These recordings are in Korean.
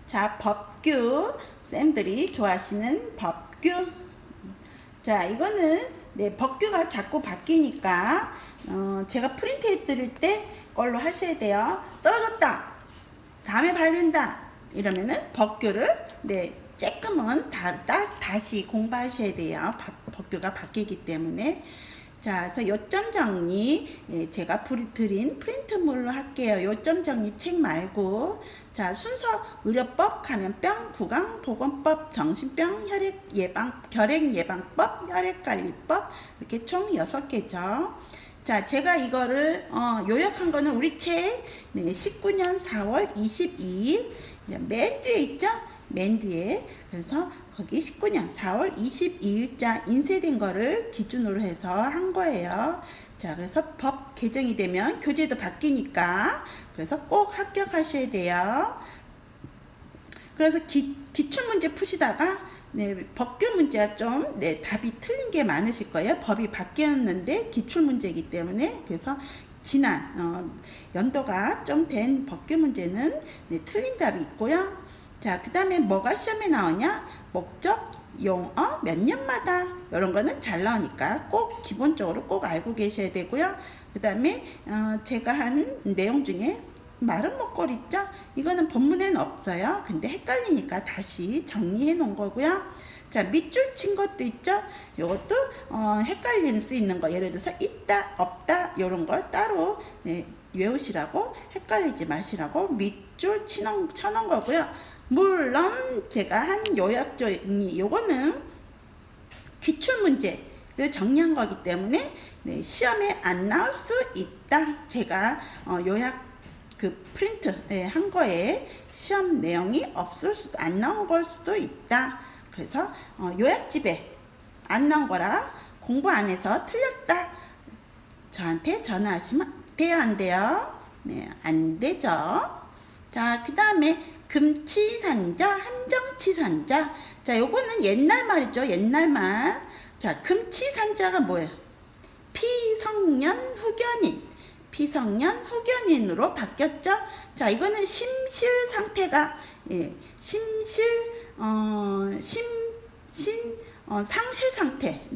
자, 법규. 쌤들이 좋아하시는 법규. 자, 이거는 법규가 자꾸 바뀌니까 제가 프린트해 드릴 때 걸로 하셔야 돼요. 떨어졌다. 다음에 봐야 된다. 이러면은 법규를 조금은 다시 공부하셔야 돼요. 법규가 바뀌기 때문에. 자, 그래서 요점 정리 제가 드린 프린트물로 할게요. 요점 정리 책 말고. 자, 순서 의료법, 감염병, 구강보건법, 정신병, 결핵 예방법, 혈액관리법 이렇게 총 6개죠. 자, 제가 이거를 요약한 거는 우리 책 19년 4월 22일 맨 뒤에 있죠? 맨 뒤에. 그래서 거기 19년 4월 22일자 인쇄된 거를 기준으로 해서 한 거예요. 자, 그래서 법 개정이 되면 교재도 바뀌니까 그래서 꼭 합격하셔야 돼요. 그래서 기출문제 푸시다가 법규 문제가 좀 답이 틀린 게 많으실 거예요. 법이 바뀌었는데 기출문제이기 때문에. 그래서 지난 연도가 좀 된 법규 문제는 틀린 답이 있고요. 자, 그 다음에 뭐가 시험에 나오냐? 목적, 용어, 몇 년마다 이런 거는 잘 나오니까 꼭 기본적으로 꼭 알고 계셔야 되고요. 그 다음에 제가 한 내용 중에 마른 목걸이 있죠? 이거는 본문에는 없어요. 근데 헷갈리니까 다시 정리해 놓은 거고요. 자, 밑줄 친 것도 있죠? 이것도 헷갈릴 수 있는 거. 예를 들어서 있다, 없다 이런 걸 따로 외우시라고, 헷갈리지 마시라고 밑줄 쳐놓은 거고요. 물론 제가 한 요약 정리, 요거는 기출문제를 정리한 거기 때문에 시험에 안 나올 수 있다. 제가 요약 프린트 한 거에 시험 내용이 없을 수도, 안 나온 걸 수도 있다. 그래서 요약집에 안 나온 거라 공부 안 해서 틀렸다. 저한테 전화하시면 돼요, 안 돼요? 네, 안 되죠. 자, 그 다음에 금치산자, 한정치산자. 자, 요거는 옛날 말이죠. 옛날 말. 자, 금치산자가 뭐예요? 피성년 후견인. 피성년 후견인으로 바뀌었죠. 자, 이거는 심실 상태가 상실 상태.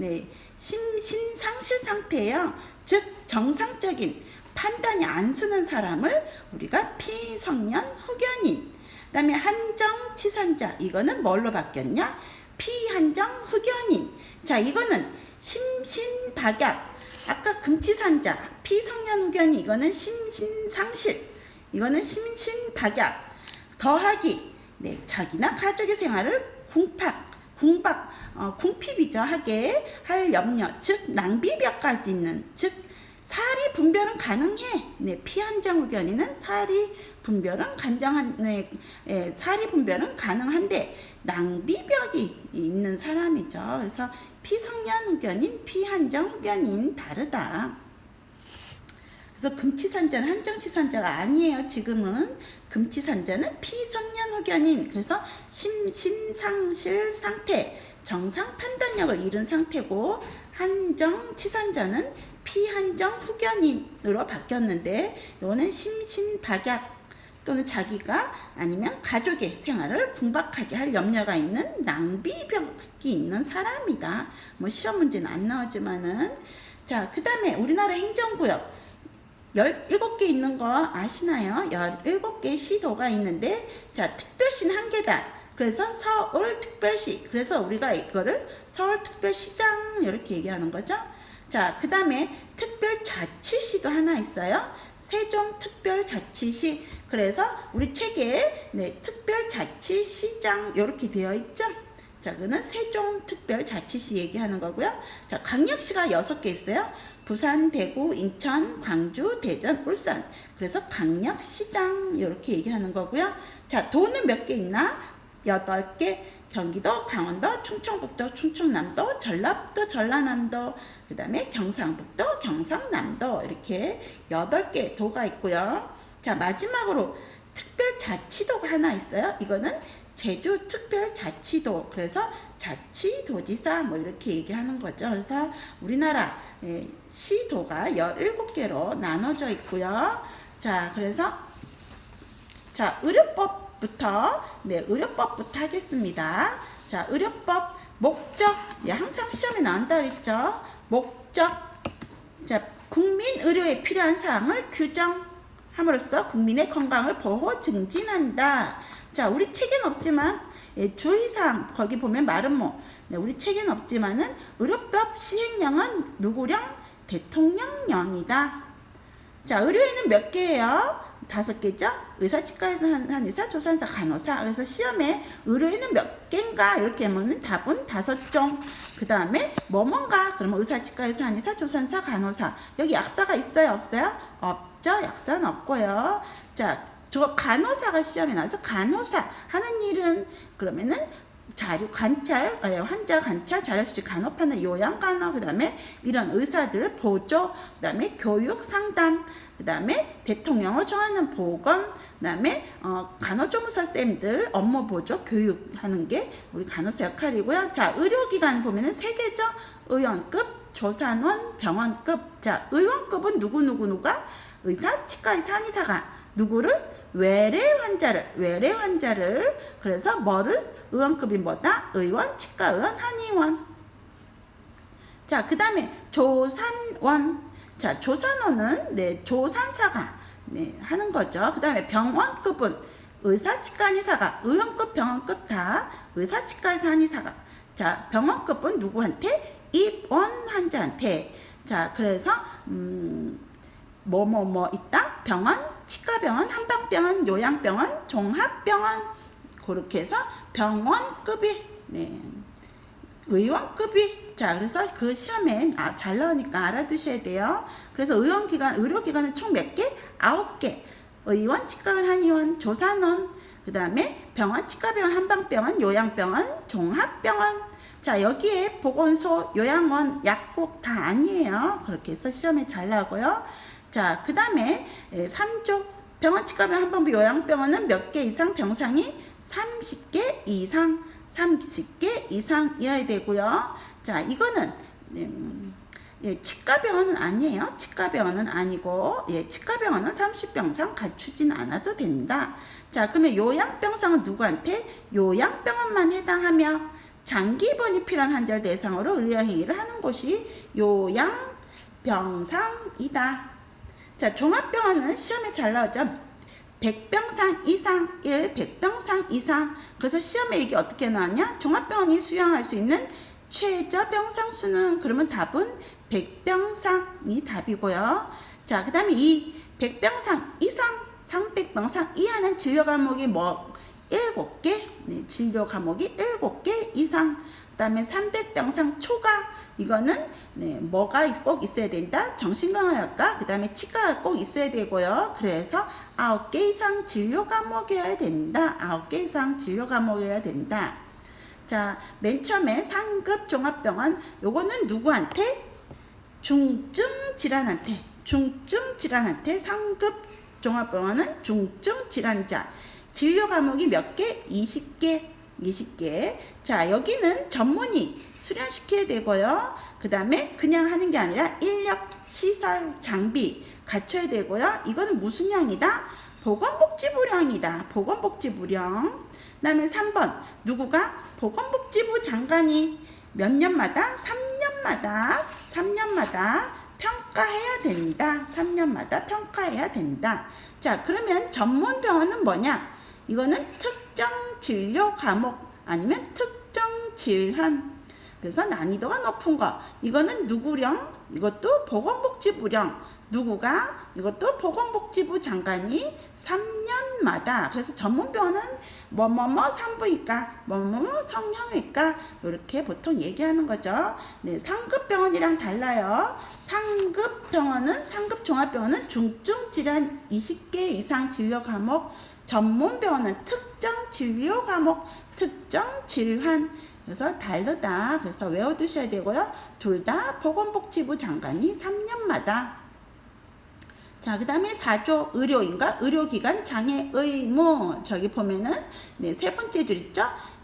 심신 상실 상태예요. 즉 정상적인 판단이 안 서는 사람을 우리가 피성년 후견인. 그 다음에 한정치산자, 이거는 뭘로 바뀌었냐? 피한정 후견인. 자, 이거는 심신박약. 아까 금치산자, 피성년 후견인, 이거는 심신상실, 이거는 심신박약. 더하기, 자기나 가족의 생활을 궁핍이죠. 하게 할 염려, 즉 낭비벽까지 있는, 즉 사리 분별은 가능해. 피한정 후견인은 사리 분별은 사리 분별은 가능한데 낭비벽이 있는 사람이죠. 그래서 피성년 후견인, 피한정 후견인 다르다. 그래서 금치산자는 한정치산자가 아니에요. 지금은 금치산자는 피성년 후견인, 그래서 심신상실 상태, 정상 판단력을 잃은 상태고, 한정치산자는 피한정 후견인으로 바뀌었는데, 이거는 심신박약 또는 자기가 아니면 가족의 생활을 궁박하게 할 염려가 있는 낭비벽이 있는 사람이다. 뭐 시험 문제는 안 나오지만은. 자, 그 다음에 우리나라 행정구역 17개 있는 거 아시나요? 17개 시도가 있는데, 자, 특별시는 1개다. 그래서 서울특별시. 그래서 우리가 이거를 서울특별시장 이렇게 얘기하는 거죠. 자, 그 다음에 특별자치시도 하나 있어요. 세종특별자치시. 그래서 우리 책에 특별자치시장 이렇게 되어 있죠. 자, 그거는 세종특별자치시 얘기하는 거고요. 자, 광역시가 6개 있어요. 부산, 대구, 인천, 광주, 대전, 울산. 그래서 광역시장 이렇게 얘기하는 거고요. 자, 도는 몇 개 있나? 8개. 경기도, 강원도, 충청북도, 충청남도, 전라북도, 전라남도, 그 다음에 경상북도, 경상남도, 이렇게 8개 도가 있고요. 자, 마지막으로 특별자치도가 하나 있어요. 이거는 제주특별자치도. 그래서 자치도지사 뭐 이렇게 얘기하는 거죠. 그래서 우리나라 시도가 17개로 나눠져 있고요. 자, 그래서 자, 의료법 의료법부터, 네, 의료법부터 하겠습니다. 자, 의료법 목적, 예, 항상 시험에 나온다 그랬죠. 목적, 자, 국민 의료에 필요한 사항을 규정함으로써 국민의 건강을 보호 증진한다. 자, 우리 책엔 없지만, 예, 주의사항 거기 보면 말은 뭐, 네, 우리 책엔 없지만은 의료법 시행령은 누구령? 대통령령이다. 자, 의료인은 몇 개예요? 5개죠? 의사, 치과의사, 한의사, 조산사, 간호사. 그래서 시험에 의료인은 몇 개인가? 이렇게 하면 답은 5종. 그 다음에 뭐뭔가? 그러면 의사, 치과의사, 한의사, 조산사, 간호사. 여기 약사가 있어요? 없어요? 없죠? 약사는 없고요. 자, 저 간호사가 시험에 나오죠? 간호사 하는 일은 그러면은 자료 관찰, 환자 관찰, 자료수집 간호판을 요양간호, 그 다음에 이런 의사들 보조, 그 다음에 교육 상담, 그 다음에 대통령을 정하는 보건, 그 다음에 간호조무사 쌤들 업무 보조 교육하는 게 우리 간호사 역할이고요. 자, 의료기관 보면은 3개죠. 의원급, 조산원, 병원급. 자, 의원급은 누가? 의사, 치과의사, 한의사가 누구를? 외래 환자를 그래서 뭐를? 의원급이 뭐다? 의원, 치과의원, 한의원. 자, 그 다음에 조산원. 자, 조산원은 네, 조산사가 네, 하는 거죠. 그 다음에 병원급은 의사, 치과, 한의사가, 의원급, 병원급 다 의사, 치과, 한의사가. 자, 병원급은 누구한테? 입원 환자한테. 자, 그래서 뭐 있다? 병원, 치과병원, 한방병원, 요양병원, 종합병원. 그렇게 해서 병원급이, 네, 의원급이. 자, 그래서 그 시험에 잘 나오니까 알아두셔야 돼요. 그래서 의료기관은 총 몇 개? 9개. 의원, 치과병원, 한의원, 조산원, 그 다음에 병원, 치과병원, 한방병원, 요양병원, 종합병원. 자, 여기에 보건소, 요양원, 약국 다 아니에요. 그렇게 해서 시험에 잘 나오고요. 자, 그 다음에 3조 병원, 치과병원, 한방병원, 요양병원은 몇 개 이상? 병상이 30개 이상, 30개 이상이어야 되고요. 자, 이거는 예, 치과병원은 아니에요. 치과병원은 아니고, 예, 치과병원은 30병상 갖추진 않아도 된다. 자, 그러면 요양병상은 누구한테? 요양병원만 해당하며 장기 입원이 필요한 환자를 대상으로 의료행위를 하는 곳이 요양병상이다. 자, 종합병원은 시험에 잘 나오죠. 100병상 이상, 100병상 이상. 그래서 시험에 이게 어떻게 나왔냐? 종합병원이 수용할 수 있는 최저 병상 수는, 그러면 답은 100병상이 답이고요. 자, 그 다음에 이 100병상 이상, 300병상 이하는 진료 과목이 뭐 7개, 네, 진료 과목이 7개 이상. 그 다음에 300병상 초과, 이거는 네, 뭐가 꼭 있어야 된다? 정신건강의학과, 그 다음에 치과가 꼭 있어야 되고요. 그래서 9개 이상 진료 과목이어야 된다. 9개 이상 진료 과목이어야 된다. 자, 맨 처음에 상급 종합병원, 요거는 누구한테? 중증 질환한테. 상급 종합병원은 중증 질환자. 진료 과목이 몇 개? 20개. 자, 여기는 전문의 수련시켜야 되고요. 그 다음에 그냥 하는 게 아니라 인력, 시설, 장비 갖춰야 되고요. 이거는 무슨 령이다? 보건복지부령이다. 보건복지부령. 그 다음에 3번 누구가? 보건복지부 장관이 몇 년마다? 3년마다 평가해야 된다. 3년마다 평가해야 된다. 자, 그러면 전문병원은 뭐냐? 이거는 특정 진료 과목 아니면 특정 질환. 그래서 난이도가 높은 거. 이거는 누구령? 이것도 보건복지부령. 누구가? 이것도 보건복지부 장관이 3년마다. 그래서 전문병원은 뭐뭐뭐 산부인과, 뭐뭐뭐 성형외과 이렇게 보통 얘기하는 거죠. 네, 상급병원이랑 달라요. 상급병원은, 상급종합병원은 중증 질환 20개 이상 진료 과목, 전문병원은 특정 진료 과목, 특정 질환. 그래서 다르다. 그래서 외워두셔야 되고요. 둘 다 보건복지부 장관이 3년마다. 자, 그 다음에 4조 의료인과 의료기관 장애 의무. 저기 보면은 네, 세 번째 줄 있죠.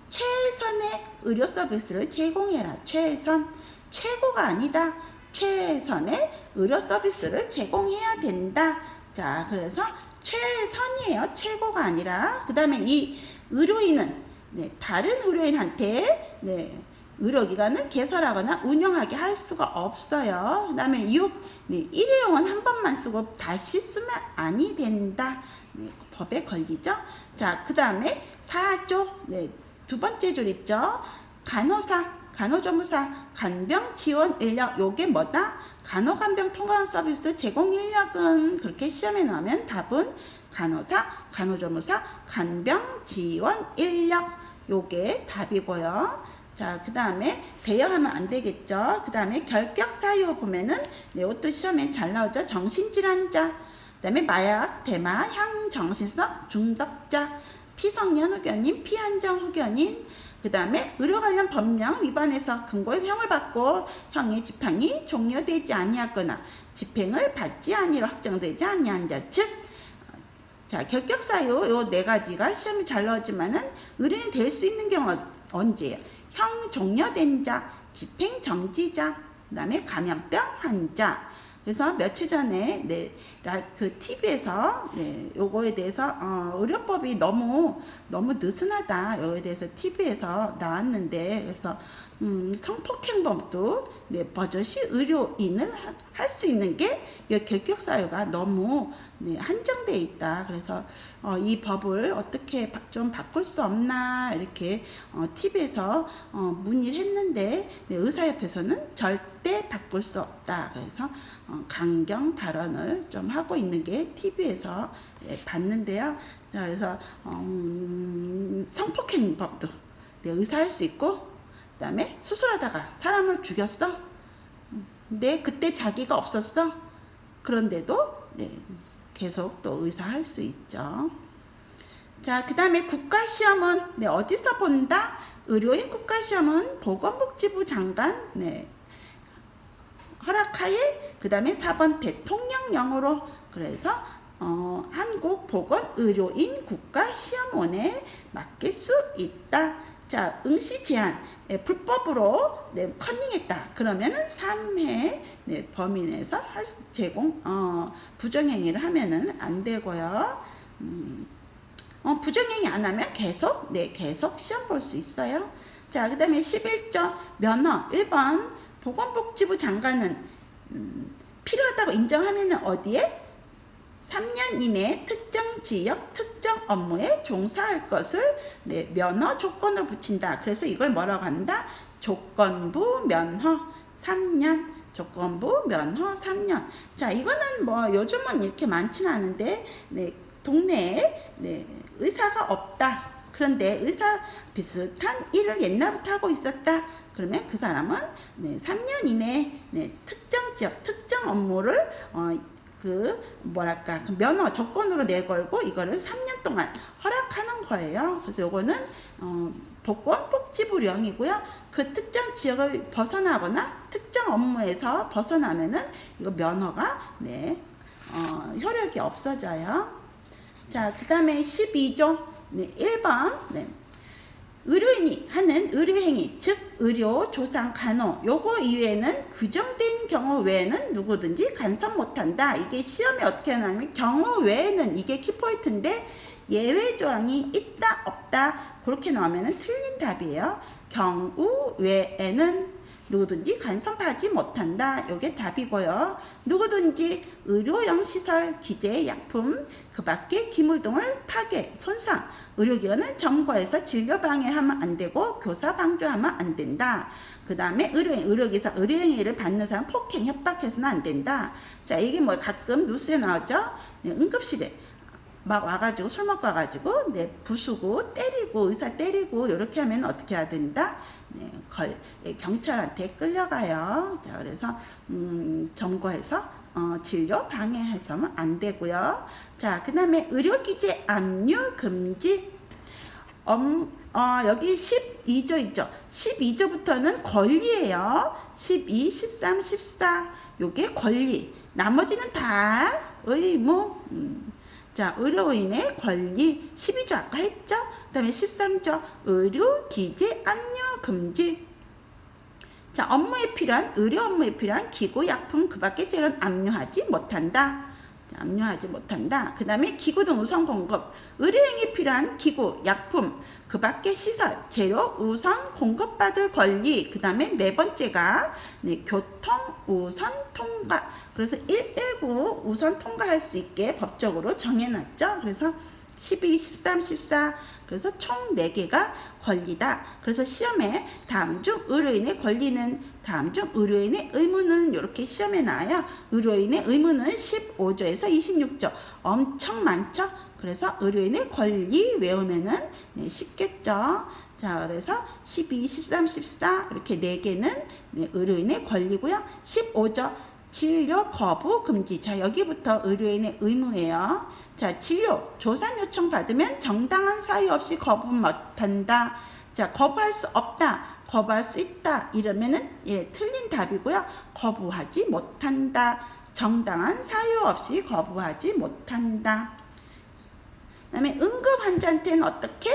최선의 의료 서비스를 제공해라. 최선, 최고가 아니다. 최선의 의료 서비스를 제공해야 된다. 자, 그래서 최선이에요. 최고가 아니라. 그 다음에 이 의료인은 네, 다른 의료인한테 네, 의료기관을 개설하거나 운영하게 할 수가 없어요. 그 다음에 6. 네, 일회용은 한 번만 쓰고 다시 쓰면 아니 된다. 네, 법에 걸리죠. 자, 그 다음에 4조. 네, 두 번째 줄 있죠. 간호사, 간호조무사, 간병 지원 인력. 요게 뭐다? 간호간병 통관 서비스 제공 인력은 그렇게 시험에 나오면 답은 간호사, 간호조무사, 간병 지원 인력. 요게 답이고요. 자, 그 다음에 대여하면 안 되겠죠. 그 다음에 결격 사유 보면은 네, 이것도 시험에 잘 나오죠. 정신질환자, 그 다음에 마약, 대마, 향정신성 중독자, 피성년 후견인, 피한정 후견인, 그 다음에 의료 관련 법령 위반해서 금고형을 받고 형의 집행이 종료되지 아니하거나 집행을 받지 아니로 확정되지 아니한 자, 즉, 자, 결격 사유 요 네 가지가 시험에 잘 나오지만은 의료인이 될 수 있는 경우 언제예요? 형 종료된 자, 집행 정지자, 그 다음에 감염병 환자. 그래서 며칠 전에 네, 그 TV에서 네, 요거에 대해서 의료법이 너무 느슨하다. 요거에 대해서 TV에서 나왔는데 그래서 성폭행범도 네, 버젓이 의료인을 할 수 있는 게 이 결격 사유가 너무 네, 한정되어 있다. 그래서 이 법을 어떻게 좀 바꿀 수 없나 이렇게 TV에서 문의를 했는데 네, 의사협회에서는 절대 바꿀 수 없다. 그래서 강경 발언을 좀 하고 있는 게 TV에서 네, 봤는데요. 자, 그래서 성폭행법도 네, 의사 할 수 있고, 그 다음에 수술하다가 사람을 죽였어. 근데 그때 자기가 없었어. 그런데도 네, 계속 또 의사 할 수 있죠. 자, 그 다음에 국가시험은 네, 어디서 본다? 의료인 국가시험은 보건복지부 장관 네, 허락하에, 그 다음에 4번 대통령령으로. 그래서 한국보건의료인 국가시험원에 맡길 수 있다. 자, 응시 제한 불법으로 네, 컨닝했다. 그러면은 3회 네, 범위 내에서 제공 부정행위를 하면은 안 되고요. 부정행위 안 하면 계속 시험 볼 수 있어요. 자, 그 다음에 11조 면허 1번 보건복지부 장관은 필요하다고 인정하면은 어디에? 3년 이내 특정 지역 특정 업무에 종사할 것을 네, 면허 조건을 붙인다. 그래서 이걸 뭐라고 한다? 조건부 면허 3년. 조건부 면허 3년. 자, 이거는 뭐 요즘은 이렇게 많지는 않은데 네, 동네에 네, 의사가 없다. 그런데 의사 비슷한 일을 옛날부터 하고 있었다. 그러면 그 사람은 네, 3년 이내에 네, 특정 지역 특정 업무를 그 면허 조건으로 내걸고 이거를 3년 동안 허락하는 거예요. 그래서 요거는 보건복지부령이고요. 그 특정 지역을 벗어나거나 특정 업무에서 벗어나면은 이거 면허가 네, 효력이 없어져요. 자, 그 다음에 12조 네, 1번 네. 의료인이 하는 의료행위, 즉 의료, 조상, 간호 요거 이외에는 규정된 경우 외에는 누구든지 간섭 못한다. 이게 시험에 어떻게 나오냐면 경우 외에는 이게 키포인트인데 예외 조항이 있다 없다 그렇게 나오면 틀린 답이에요. 경우 외에는 누구든지 간섭하지 못한다. 이게 답이고요. 누구든지 의료용 시설, 기재, 약품, 그 밖에 기물 등을 파괴, 손상, 의료기관은 점거해서 진료 방해하면 안 되고 교사 방조하면 안 된다. 그 다음에 의료인, 의료기사, 의료행위를 받는 사람 폭행, 협박해서는 안 된다. 자, 이게 뭐 가끔 뉴스에 나오죠. 네, 응급실에 막 와가지고 술 먹고 와가지고 네, 부수고 때리고 의사 때리고 이렇게 하면 어떻게 해야 된다? 네, 경찰한테 끌려가요. 자, 그래서 점거해서 진료 방해해서는 안 되고요. 자, 그 다음에 의료기재 압류 금지. 여기 12조 있죠. 12조부터는 권리예요. 12, 13, 14 요게 권리. 나머지는 다 의무. 자, 의료인의 권리 12조 아까 했죠? 그 다음에 13조 의료기재 압류 금지. 자, 업무에 필요한 의료 업무에 필요한 기구, 약품 그 밖의 재료는 압류하지 못한다. 자, 압류하지 못한다. 그 다음에 기구 등 우선 공급, 의료행위 필요한 기구, 약품, 그 밖의 시설, 재료 우선 공급받을 권리. 그 다음에 네 번째가 교통 우선 통과. 그래서 119 우선 통과할 수 있게 법적으로 정해놨죠. 그래서 12, 13, 14 그래서 총 4개가 권리다. 그래서 시험에 다음 중 의료인의 권리는, 다음 중 의료인의 의무는 이렇게 시험에 나와요. 의료인의 의무는 15조에서 26조. 엄청 많죠. 그래서 의료인의 권리 외우면은 쉽겠죠. 자, 그래서 12, 13, 14 이렇게 4개는 의료인의 권리고요. 15조 진료 거부 금지. 자, 여기부터 의료인의 의무예요. 자, 진료 조산 요청 받으면 정당한 사유 없이 거부 못한다. 자, 거부할 수 없다, 거부할 수 있다 이러면은 틀린 답이고요. 거부하지 못한다. 정당한 사유 없이 거부하지 못한다. 그다음에 응급 환자한테는 어떻게?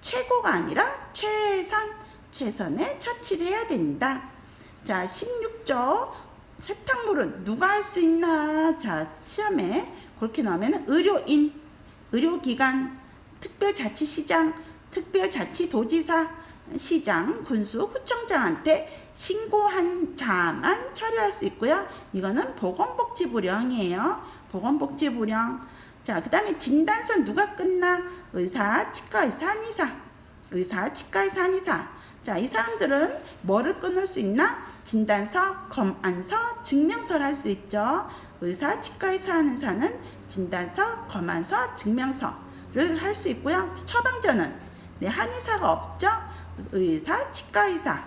최고가 아니라 최선의 처치를 해야 된다. 자, 16조 세탁물은 누가 할 수 있나? 자, 시험에 그렇게 나오면 의료인, 의료기관, 특별자치시장, 특별자치도지사, 시장, 군수, 구청장한테 신고한 자만 처리할 수 있고요. 이거는 보건복지부령이에요. 보건복지부령. 자, 그 다음에 진단서 누가 끝나? 의사, 치과의사, 한의사. 의사, 치과의사, 한의사. 자, 이 사람들은 뭐를 끊을 수 있나? 진단서, 검안서, 증명서를 할 수 있죠. 의사, 치과의사, 한의사는 진단서, 검안서, 증명서를 할 수 있고요. 처방전은 한의사가 없죠. 의사, 치과의사,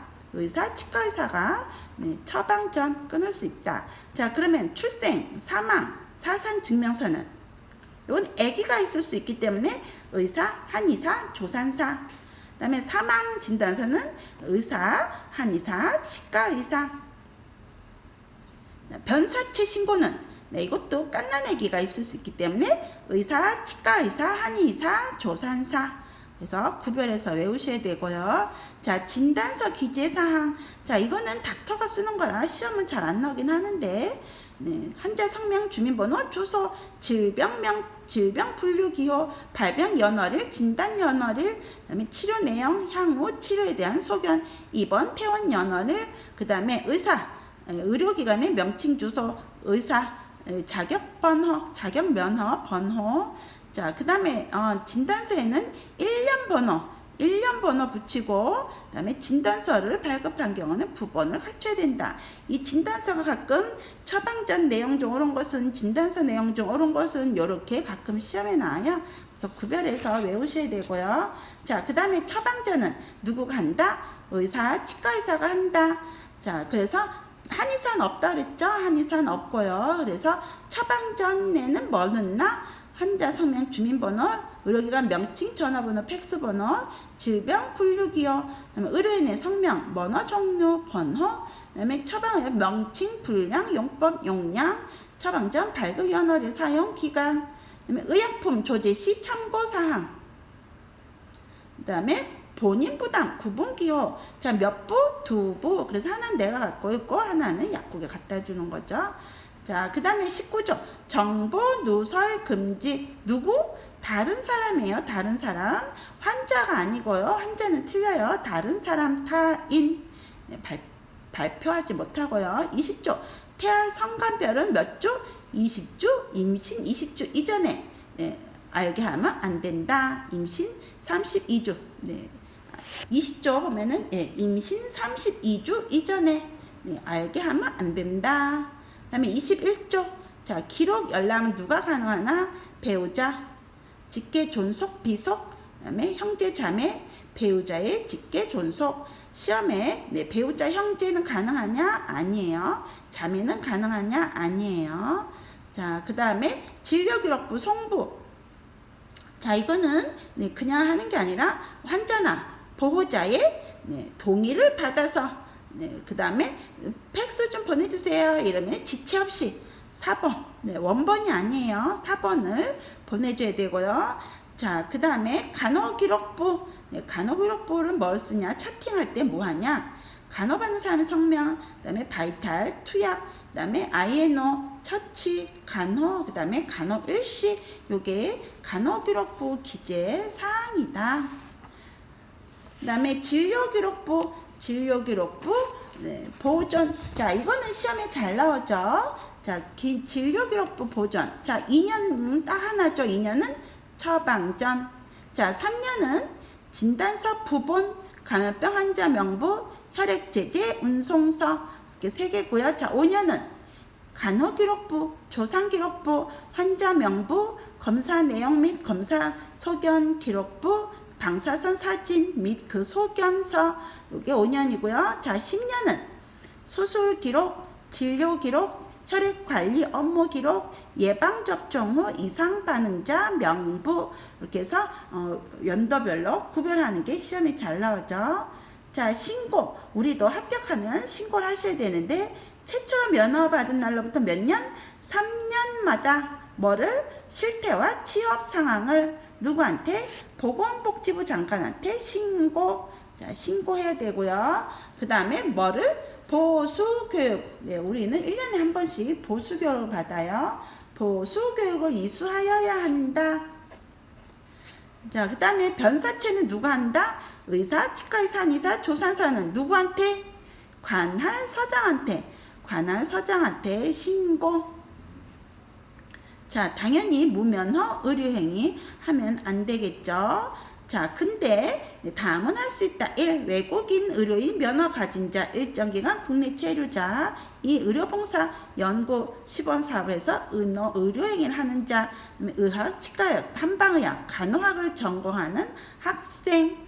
치과의사가 처방전 끊을 수 있다. 자, 그러면 출생, 사망, 사산 증명서는 이건 아기가 있을 수 있기 때문에 의사, 한의사, 조산사. 그 다음에 사망 진단서는 의사, 한의사, 치과의사. 변사체 신고는 이것도 갓난 아기가 있을 수 있기 때문에 의사, 치과의사, 한의사, 조산사. 그래서 구별해서 외우셔야 되고요. 자, 진단서 기재사항. 자, 이거는 닥터가 쓰는 거라 시험은 잘 안 나오긴 하는데, 환자 성명, 주민번호, 주소, 질병명, 질병 분류 기호, 발병 연월일, 진단 연월일, 그다음에 치료 내용, 향후 치료에 대한 소견, 입원 퇴원 연월일, 그다음에 의사, 의료기관의 명칭, 주소, 의사, 자격번호, 자격면허 번호. 자, 그 다음에 진단서에는 1년 번호 붙이고, 그 다음에 진단서를 발급한 경우는 부번을 갖춰야 된다. 이 진단서가 가끔 처방전 내용 중 옳은 것은, 진단서 내용 중 옳은 것은 이렇게 가끔 시험에 나와요. 그래서 구별해서 외우셔야 되고요. 자, 그 다음에 처방전은 누구가 한다? 의사, 치과의사가 한다. 자, 그래서 한의사는 없다 그랬죠? 한의사는 없고요. 그래서 처방전에는 뭐 넣나? 환자 성명, 주민번호, 의료기관 명칭, 전화번호, 팩스번호, 질병 분류기호, 그다음에 의료인의 성명, 번호, 종류, 번호, 그다음에 처방의 명칭, 분량, 용법, 용량, 처방전 발급 연월일, 사용 기간, 그다음에 의약품 조제 시 참고 사항, 그다음에 본인 부담, 구분기호. 자, 몇 부? 2부. 그래서 하나는 내가 갖고 있고 하나는 약국에 갖다 주는 거죠. 자, 그 다음에 19조. 정보 누설 금지. 누구? 다른 사람이에요. 다른 사람. 환자가 아니고요. 환자는 틀려요. 다른 사람, 타인. 발표하지 못하고요. 20조. 태아 성간별은 몇 주? 20주. 임신 20주 이전에 알게 하면 안 된다. 임신 32주. 20조 보면은 임신 32주 이전에 알게 하면 안 된다. 그 다음에 21조. 자, 기록 열람은 누가 가능하나? 배우자, 직계 존속, 비속, 그 다음에 형제, 자매, 배우자의 직계 존속. 시험에 배우자, 형제는 가능하냐? 아니에요. 자매는 가능하냐? 아니에요. 자, 그 다음에 진료기록부 송부. 자, 이거는 그냥 하는 게 아니라 환자나 보호자의 동의를 받아서 그 다음에 팩스 좀 보내주세요 이러면 지체 없이 4번, 원본이 아니에요. 4번을 보내줘야 되고요. 자, 그 다음에 간호기록부. 간호기록부는 뭘 쓰냐? 차팅할 때 뭐 하냐? 간호받는 사람의 성명, 그 다음에 바이탈, 투약, 그 다음에 INO, 처치, 간호, 그 다음에 간호일시, 요게 간호기록부 기재 사항이다. 그 다음에 진료기록부, 네, 보존. 자, 이거는 시험에 잘 나오죠. 자, 진료기록부 보존. 자, 2년 딱 하나죠. 2년은 처방전. 자, 3년은 진단서 부본, 감염병 환자 명부, 혈액제제 운송서. 이렇게 3개고요. 자, 5년은 간호기록부, 조상기록부, 환자 명부, 검사 내용 및 검사 소견 기록부, 방사선 사진 및 그 소견서. 이게 5년이고요. 자, 10년은 수술 기록, 진료 기록, 혈액 관리 업무 기록, 예방 접종 후 이상 반응자 명부. 이렇게 해서 연도별로 구별하는 게 시험에 잘 나오죠. 자, 신고. 우리도 합격하면 신고를 하셔야 되는데, 최초로 면허 받은 날로부터 몇 년? 3년마다 뭐를? 실태와 취업 상황을 누구한테? 보건복지부 장관한테 신고. 자, 신고해야 되고요. 그 다음에 뭐를? 보수교육. 네, 우리는 1년에 한 번씩 보수교육을 받아요. 보수교육을 이수하여야 한다. 자, 그 다음에 변사체는 누가 한다? 의사, 치과의사, 한의사, 조산사는 누구한테? 관할서장한테 신고. 자, 당연히 무면허 의료행위 하면 안 되겠죠. 자, 근데 다음은 할 수 있다. 1. 외국인 의료인 면허 가진 자, 일정 기간 국내 체류자. 2. 의료봉사, 연구, 시범 사업을 해서 의료행위를 하는 자. 의학, 치과의학, 한방의학, 간호학을 전공하는 학생.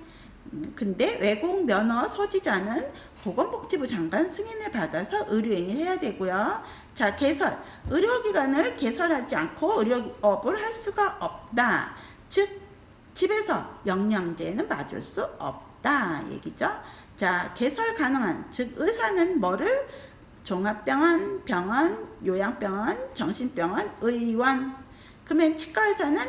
근데 외국 면허 소지자는 보건복지부 장관 승인을 받아서 의료행위를 해야 되고요. 자, 개설. 의료기관을 개설하지 않고 의료업을 할 수가 없다. 즉, 집에서 영양제는 맞을 수 없다 얘기죠. 자, 개설 가능한, 즉 의사는 뭐를? 종합병원, 병원, 요양병원, 정신병원, 의원. 그러면 치과의사는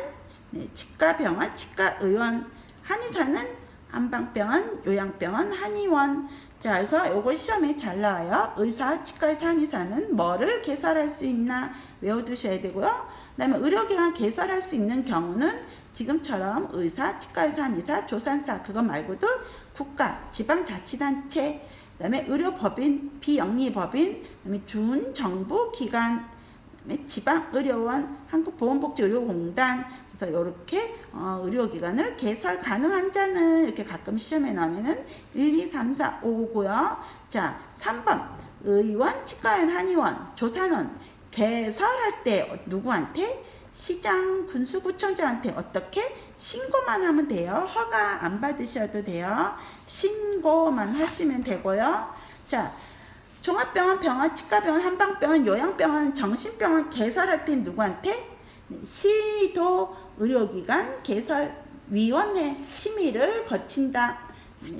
치과병원, 치과의원. 한의사는 한방병원, 요양병원, 한의원. 자, 그래서 요거 시험에 잘 나와요. 의사, 치과의사, 한의사는 뭐를 개설할 수 있나 외워두셔야 되고요. 그 다음에 의료기관 개설할 수 있는 경우는 지금처럼 의사, 치과의사, 한의사, 조산사 그거 말고도 국가, 지방자치단체, 그 다음에 의료법인, 비영리법인, 그 다음에 준정부 기관, 그 다음에 지방의료원, 한국보건복지의료공단. 그래서 이렇게 의료기관을 개설 가능한 자는 이렇게 가끔 시험에 나오면은 1, 2, 3, 4, 5고요. 자, 3번 의원, 치과의원, 한의원, 조산원 개설할 때 누구한테? 시장, 군수구청장한테 어떻게? 신고만 하면 돼요. 허가 안 받으셔도 돼요. 신고만 하시면 되고요. 자, 종합병원, 병원, 치과병원, 한방병원, 요양병원, 정신병원 개설할 때 누구한테? 시도 의료기관 개설위원회 심의를 거친다.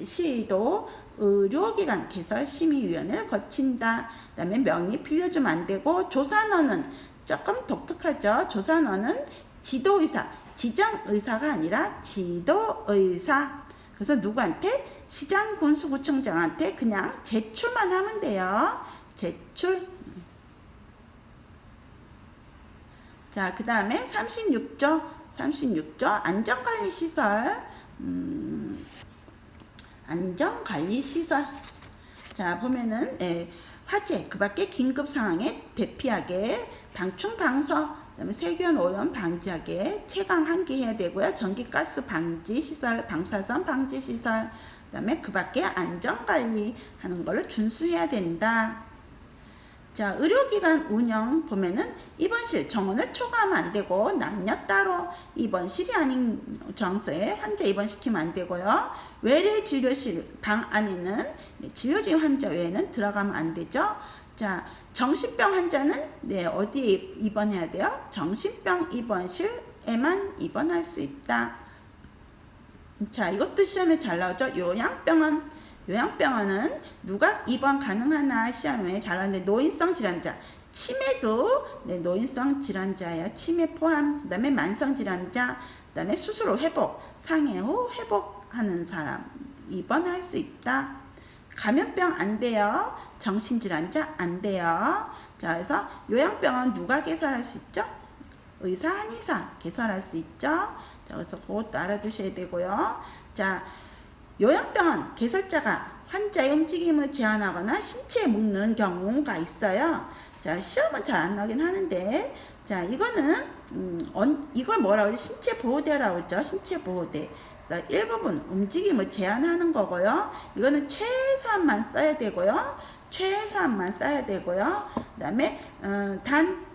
시도 의료기관 개설 심의위원회를 거친다. 그 다음에 명의 빌려주면 안 되고, 조산원은 조금 독특하죠. 조산원은 지도의사, 지정의사가 아니라 지도의사. 그래서 누구한테? 시장, 군수구청장한테 그냥 제출만 하면 돼요. 제출. 자, 그 다음에 36조 안전관리시설. 안전관리시설. 자, 보면은 화재, 그 밖에 긴급 상황에 대피하게 방충 방서, 그다음에 세균 오염 방지하게 채광 환기해야 되고요. 전기 가스 방지 시설, 방사선 방지 시설, 그다음에 그 밖에 안전 관리 하는 거를 준수해야 된다. 자, 의료기관 운영 보면은 입원실 정원을 초과하면 안 되고, 남녀 따로 입원실이 아닌 장소에 환자 입원시키면 안 되고요. 외래 진료실 방 안에는 진료 중인 환자 외에는 들어가면 안 되죠. 자, 정신병 환자는 어디에 입원해야 돼요? 정신병 입원실에만 입원할 수 있다. 자, 이것도 시험에 잘 나오죠. 요양병원은 누가 입원 가능하나 시험에 잘 나오는데, 노인성 질환자, 치매도 노인성 질환자야. 치매 포함. 그 다음에 만성 질환자, 그 다음에 수술 후 회복, 상해 후 회복하는 사람 입원할 수 있다. 감염병 안 돼요. 정신질환자 안 돼요. 자, 그래서 요양병원 누가 개설할 수 있죠? 의사, 한의사 개설할 수 있죠. 자, 그래서 그것도 알아두셔야 되고요. 자, 요양병원 개설자가 환자의 움직임을 제한하거나 신체에 묶는 경우가 있어요. 자, 시험은 잘 안 나긴 하는데, 자, 이거는 이걸 뭐라고 하죠? 신체 보호대라고 하죠. 신체 보호대. 그래서 일부분 움직임을 제한하는 거고요. 이거는 최소한만 써야 되고요. 최소한만 써야 되고요. 그다음에 단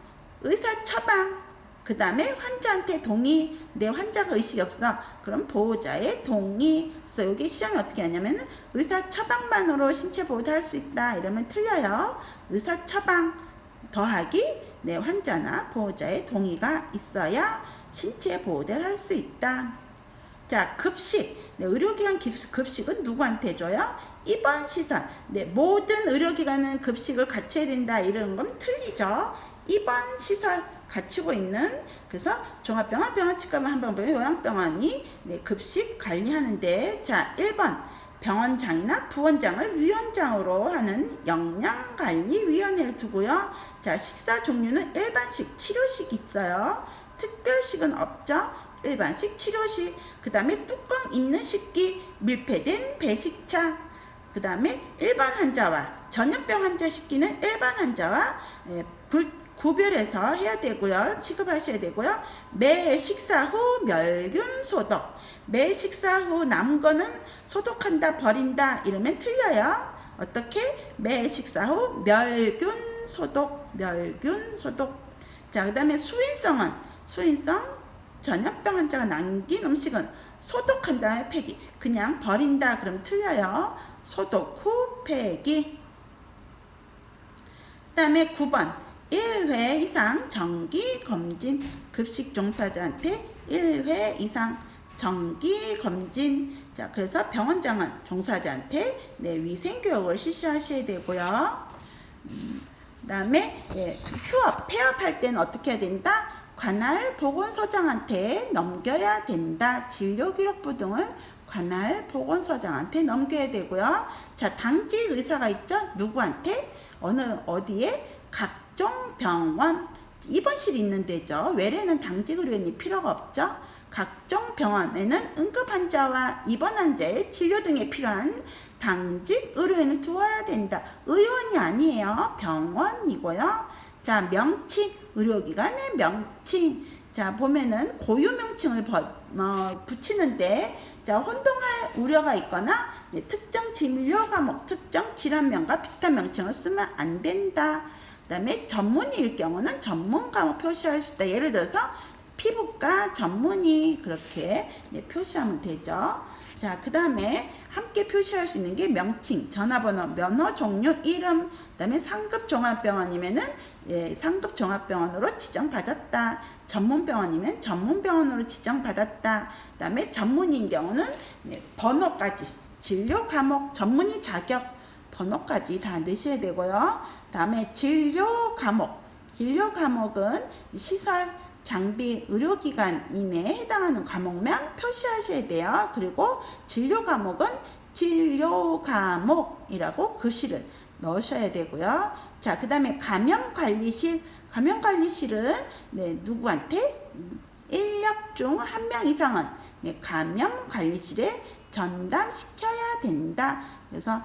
의사 처방, 그 다음에 환자한테 동의. 내 환자가 의식이 없어, 그럼 보호자의 동의. 그래서 여기 시험이 어떻게 하냐면 의사 처방만으로 신체 보호도 할 수 있다 이러면 틀려요. 의사 처방 더하기 내 환자나 보호자의 동의가 있어야 신체 보호를 할 수 있다. 자, 급식. 네, 의료기관 급식은 누구한테 줘요? 입원 시설. 네, 모든 의료기관은 급식을 갖춰야 된다 이런 건 틀리죠. 입원 시설 갖추고 있는, 그래서 종합병원, 병원치과만 한방병원, 요양병원이 네, 급식 관리하는데, 자, 1번 병원장이나 부원장을 위원장으로 하는 영양관리위원회를 두고요. 자, 식사 종류는 일반식, 치료식 있어요. 특별식은 없죠. 일반식, 치료식. 그 다음에 뚜껑 있는 식기, 밀폐된 배식차. 그 다음에 일반 환자와 전염병 환자 식기는 일반 환자와 구별해서 해야 되고요. 취급하셔야 되고요. 매 식사 후 멸균 소독. 매 식사 후 남은 거는 소독한다, 버린다 이러면 틀려요. 어떻게? 매 식사 후 멸균 소독, 멸균 소독. 자, 그 다음에 수인성은, 수인성 전염병 환자가 남긴 음식은 소독한 다음에 폐기. 그냥 버린다 그러면 틀려요. 소독 후 폐기. 그 다음에 9번 1회 이상 정기검진. 급식 종사자한테 1회 이상 정기검진. 자, 그래서 병원장은 종사자한테 네, 위생교육을 실시하셔야 되고요. 그 다음에 휴업, 폐업할 때는 어떻게 해야 된다? 관할 보건소장한테 넘겨야 된다. 진료기록부 등을 관할 보건소장한테 넘겨야 되고요. 자, 당직 의사가 있죠? 누구한테? 어디에? 각종 병원, 입원실이 있는 데죠. 외래는 당직 의료인이 필요가 없죠. 각종 병원에는 응급 환자와 입원 환자의 진료 등에 필요한 당직 의료인을 두어야 된다. 의원이 아니에요. 병원이고요. 자, 명칭, 의료기관의 명칭. 자, 보면은 고유 명칭을 붙이는데, 자, 혼동할 우려가 있거나 특정 진료 과목, 특정 질환명과 비슷한 명칭을 쓰면 안 된다. 그 다음에 전문의일 경우는 전문 과목 표시할 수 있다. 예를 들어서 피부과 전문의 그렇게 표시하면 되죠. 자, 그 다음에 함께 표시할 수 있는 게 명칭, 전화번호, 면허 종류, 이름. 그 다음에 상급 종합병원이면은 상급 종합병원으로 지정받았다. 전문병원이면 전문병원으로 지정받았다. 그 다음에 전문의인 경우는 번호까지, 진료 과목, 전문의 자격 번호까지 다 넣으셔야 되고요. 그 다음에 진료 과목, 진료 과목은 시설, 장비, 의료기관 이내에 해당하는 과목명 표시하셔야 돼요. 그리고 진료 과목은 진료 과목이라고 글씨를 넣으셔야 되고요. 자, 그 다음에 감염관리실. 감염관리실은 누구한테? 인력 중 한 명 이상은 감염관리실에 전담시켜야 된다. 그래서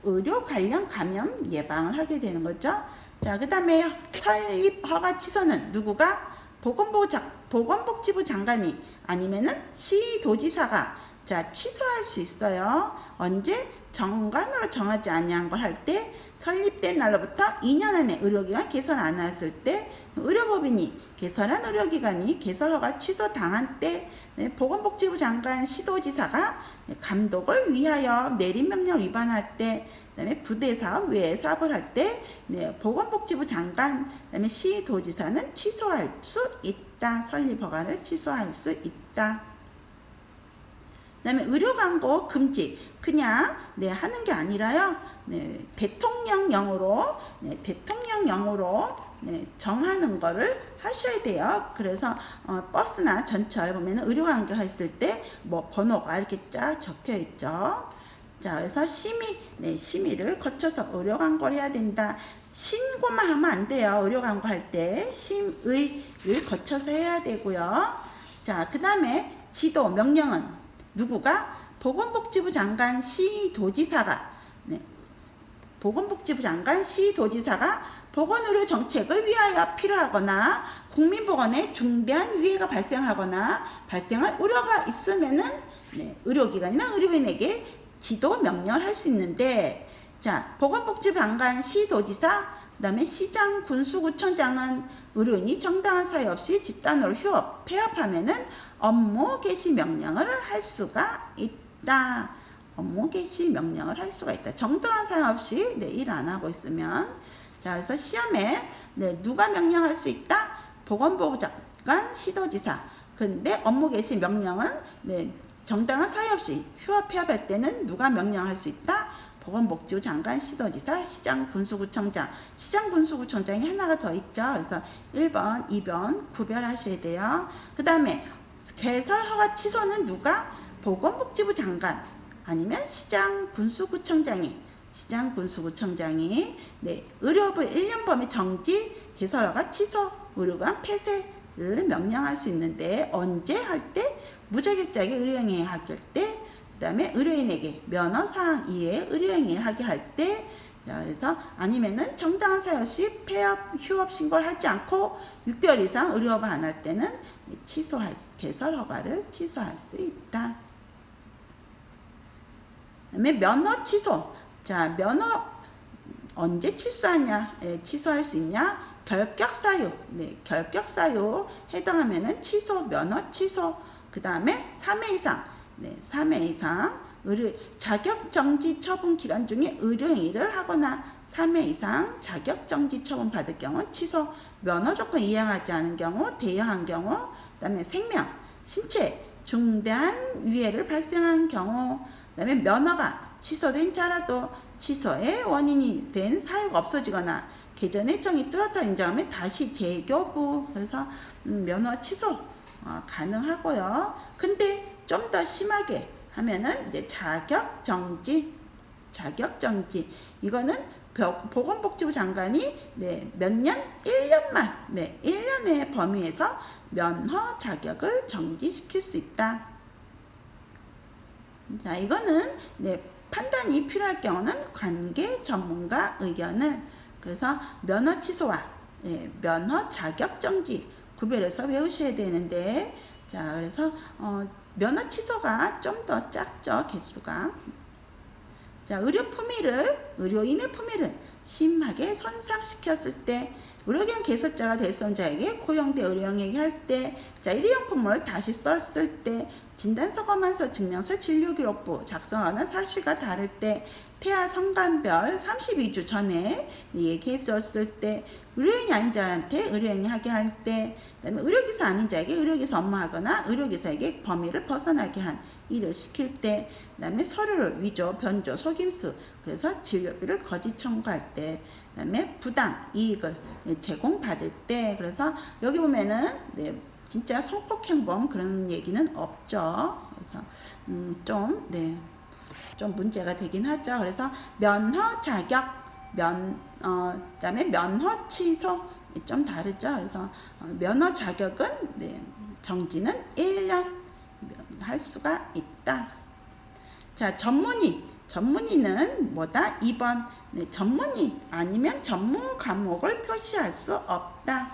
의료 관련 감염 예방을 하게 되는 거죠. 자, 그 다음에 설립 허가 취소는 누구가? 보건복지부 장관이 아니면은 시도지사가 자 취소할 수 있어요. 언제? 정관으로 정하지 아니한 걸 할 때, 설립된 날로부터 2년 안에 의료기관 개설 안 했을 때, 의료법인이 개설한 의료기관이 개설허가 취소당한 때, 보건복지부 장관, 시도지사가 감독을 위하여 내림명령 위반할 때, 그다음에 부대사업 외에 사업을 할 때 보건복지부 장관, 그다음에 시도지사는 취소할 수 있다. 설립허가를 취소할 수 있다. 그다음에 의료광고 금지. 그냥 하는 게 아니라요. 대통령령으로 정하는 거를 하셔야 돼요. 그래서 버스나 전철 보면 의료광고 했을 때 뭐 번호가 이렇게 쫙 적혀 있죠. 자, 그래서 심의를 거쳐서 의료 광고를 해야 된다. 신고만 하면 안 돼요. 의료 광고할 때 심의를 거쳐서 해야 되고요. 자, 그 다음에 지도 명령은 누구가? 보건복지부 장관 시도지사가, 네, 보건복지부 장관 시도지사가 보건의료 정책을 위하여 필요하거나 국민보건에 중대한 위해가 발생하거나 발생할 우려가 있으면은, 네, 의료기관이나 의료인에게 지도 명령을 할 수 있는데, 자, 보건복지부 장관 시도지사, 그 다음에 시장 군수구청장은 의료인이 정당한 사유 없이 집단으로 휴업, 폐업하면은 업무 개시 명령을 할 수가 있다. 업무 개시 명령을 할 수가 있다. 정당한 사유 없이, 네, 일 안 하고 있으면. 자, 그래서 시험에, 네, 누가 명령할 수 있다? 보건복지부 장관 시도지사. 근데 업무 개시 명령은, 네, 정당한 사유 없이 휴업 폐업할 때는 누가 명령할 수 있다? 보건복지부 장관 시도지사, 시장 군수구청장. 시장 군수구청장이 하나가 더 있죠. 그래서 1번, 2번 구별하셔야 돼요. 그 다음에 개설 허가 취소는 누가? 보건복지부 장관 아니면 시장 군수구청장이, 네, 의료부 1년 범위 정지, 개설 허가 취소, 의료관 폐쇄를 명령할 수 있는데, 언제 할 때? 무자격자에게 의료행위 하게 할 때, 그 다음에 의료인에게 면허사항 이외에 의료행위를 하게 할 때, 자, 그래서 아니면은 정당한 사유 없이 폐업, 휴업 신고를 하지 않고 6개월 이상 의료허가 안 할 때는 개설 허가를 취소할 수 있다. 그 다음에 면허 취소. 자, 면허 언제 취소하냐? 취소할 수 있냐? 결격사유. 네, 결격사유 해당하면은 취소, 면허 취소. 그 다음에 3회 이상. 네, 3회 이상 자격정지 처분 기간 중에 의료행위를 하거나 3회 이상 자격정지 처분 받을 경우 취소, 면허 조건 이행하지 않은 경우, 대여한 경우, 그 다음에 생명, 신체 중대한 위해를 발생한 경우, 그 다음에 면허가 취소된 자라도 취소의 원인이 된 사유가 없어지거나 개전 일정이 뚜렷하다 인정하면 다시 재교부. 그래서 면허 취소 가능하고요. 근데 좀 더 심하게 하면은 이제 자격정지. 이거는 보건복지부 장관이, 네, 몇 년? 1년만, 네, 1년의 범위에서 면허 자격을 정지시킬 수 있다. 자, 이거는, 네, 판단이 필요할 경우는 관계 전문가 의견을, 그래서 면허 취소와, 네, 면허 자격 정지 구별해서 외우셔야 되는데, 자, 그래서 면허 취소가 좀 더 작죠, 개수가. 자, 의료인의 품위를 심하게 손상시켰을 때, 의료기관 개설자가 대손자에게 고용돼 의료행위 할 때, 자, 일회용품을 다시 썼을 때, 진단서검안서 증명서 진료기록부 작성하는 사실과 다를 때, 폐하 성관별 32주 전에 얘기했었을 때, 의료인이 아닌 자한테 의료행위 하게 할 때, 그다음에 의료기사 아닌 자에게 의료기사 업무하거나 의료기사에게 범위를 벗어나게 한 일을 시킬 때, 그다음에 서류를 위조, 변조, 속임수, 그래서 진료비를 거짓 청구할 때, 그다음에 부당 이익을 제공받을 때. 그래서 여기 보면은, 네, 진짜 성폭행범 그런 얘기는 없죠. 그래서 좀 문제가 되긴 하죠. 그래서 면허 자격, 그다음에 면허 취소 좀 다르죠. 그래서 면허 자격은, 네, 정지는 1년 할 수가 있다. 자, 전문의는 뭐다? 2번. 네, 전문의 아니면 전문 과목을 표시할 수 없다.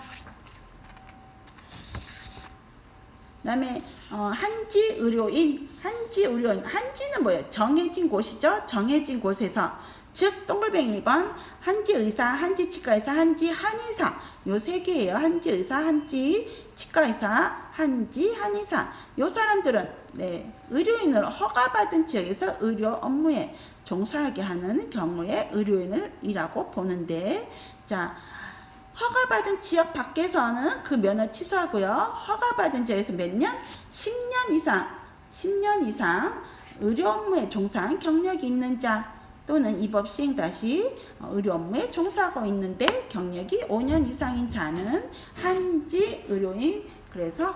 그 다음에 한지의료인, 한지는 뭐예요? 정해진 곳이죠. 정해진 곳에서, 즉 동글뱅이 1번 한지의사, 한지치과의사, 한의사, 요 세 개예요. 한지의사, 한지치과의사, 한의사. 요 사람들은, 네, 의료인으로 허가받은 지역에서 의료 업무에 종사하게 하는 경우에 의료인이라고 보는데, 자, 허가받은 지역 밖에서는 그 면허 취소하고요. 허가받은 지역에서 몇 년? 10년 이상 의료 업무에 종사한 경력이 있는 자, 또는 이 법 시행 다시 의료 업무에 종사하고 있는데 경력이 5년 이상인 자는 한지 의료인. 그래서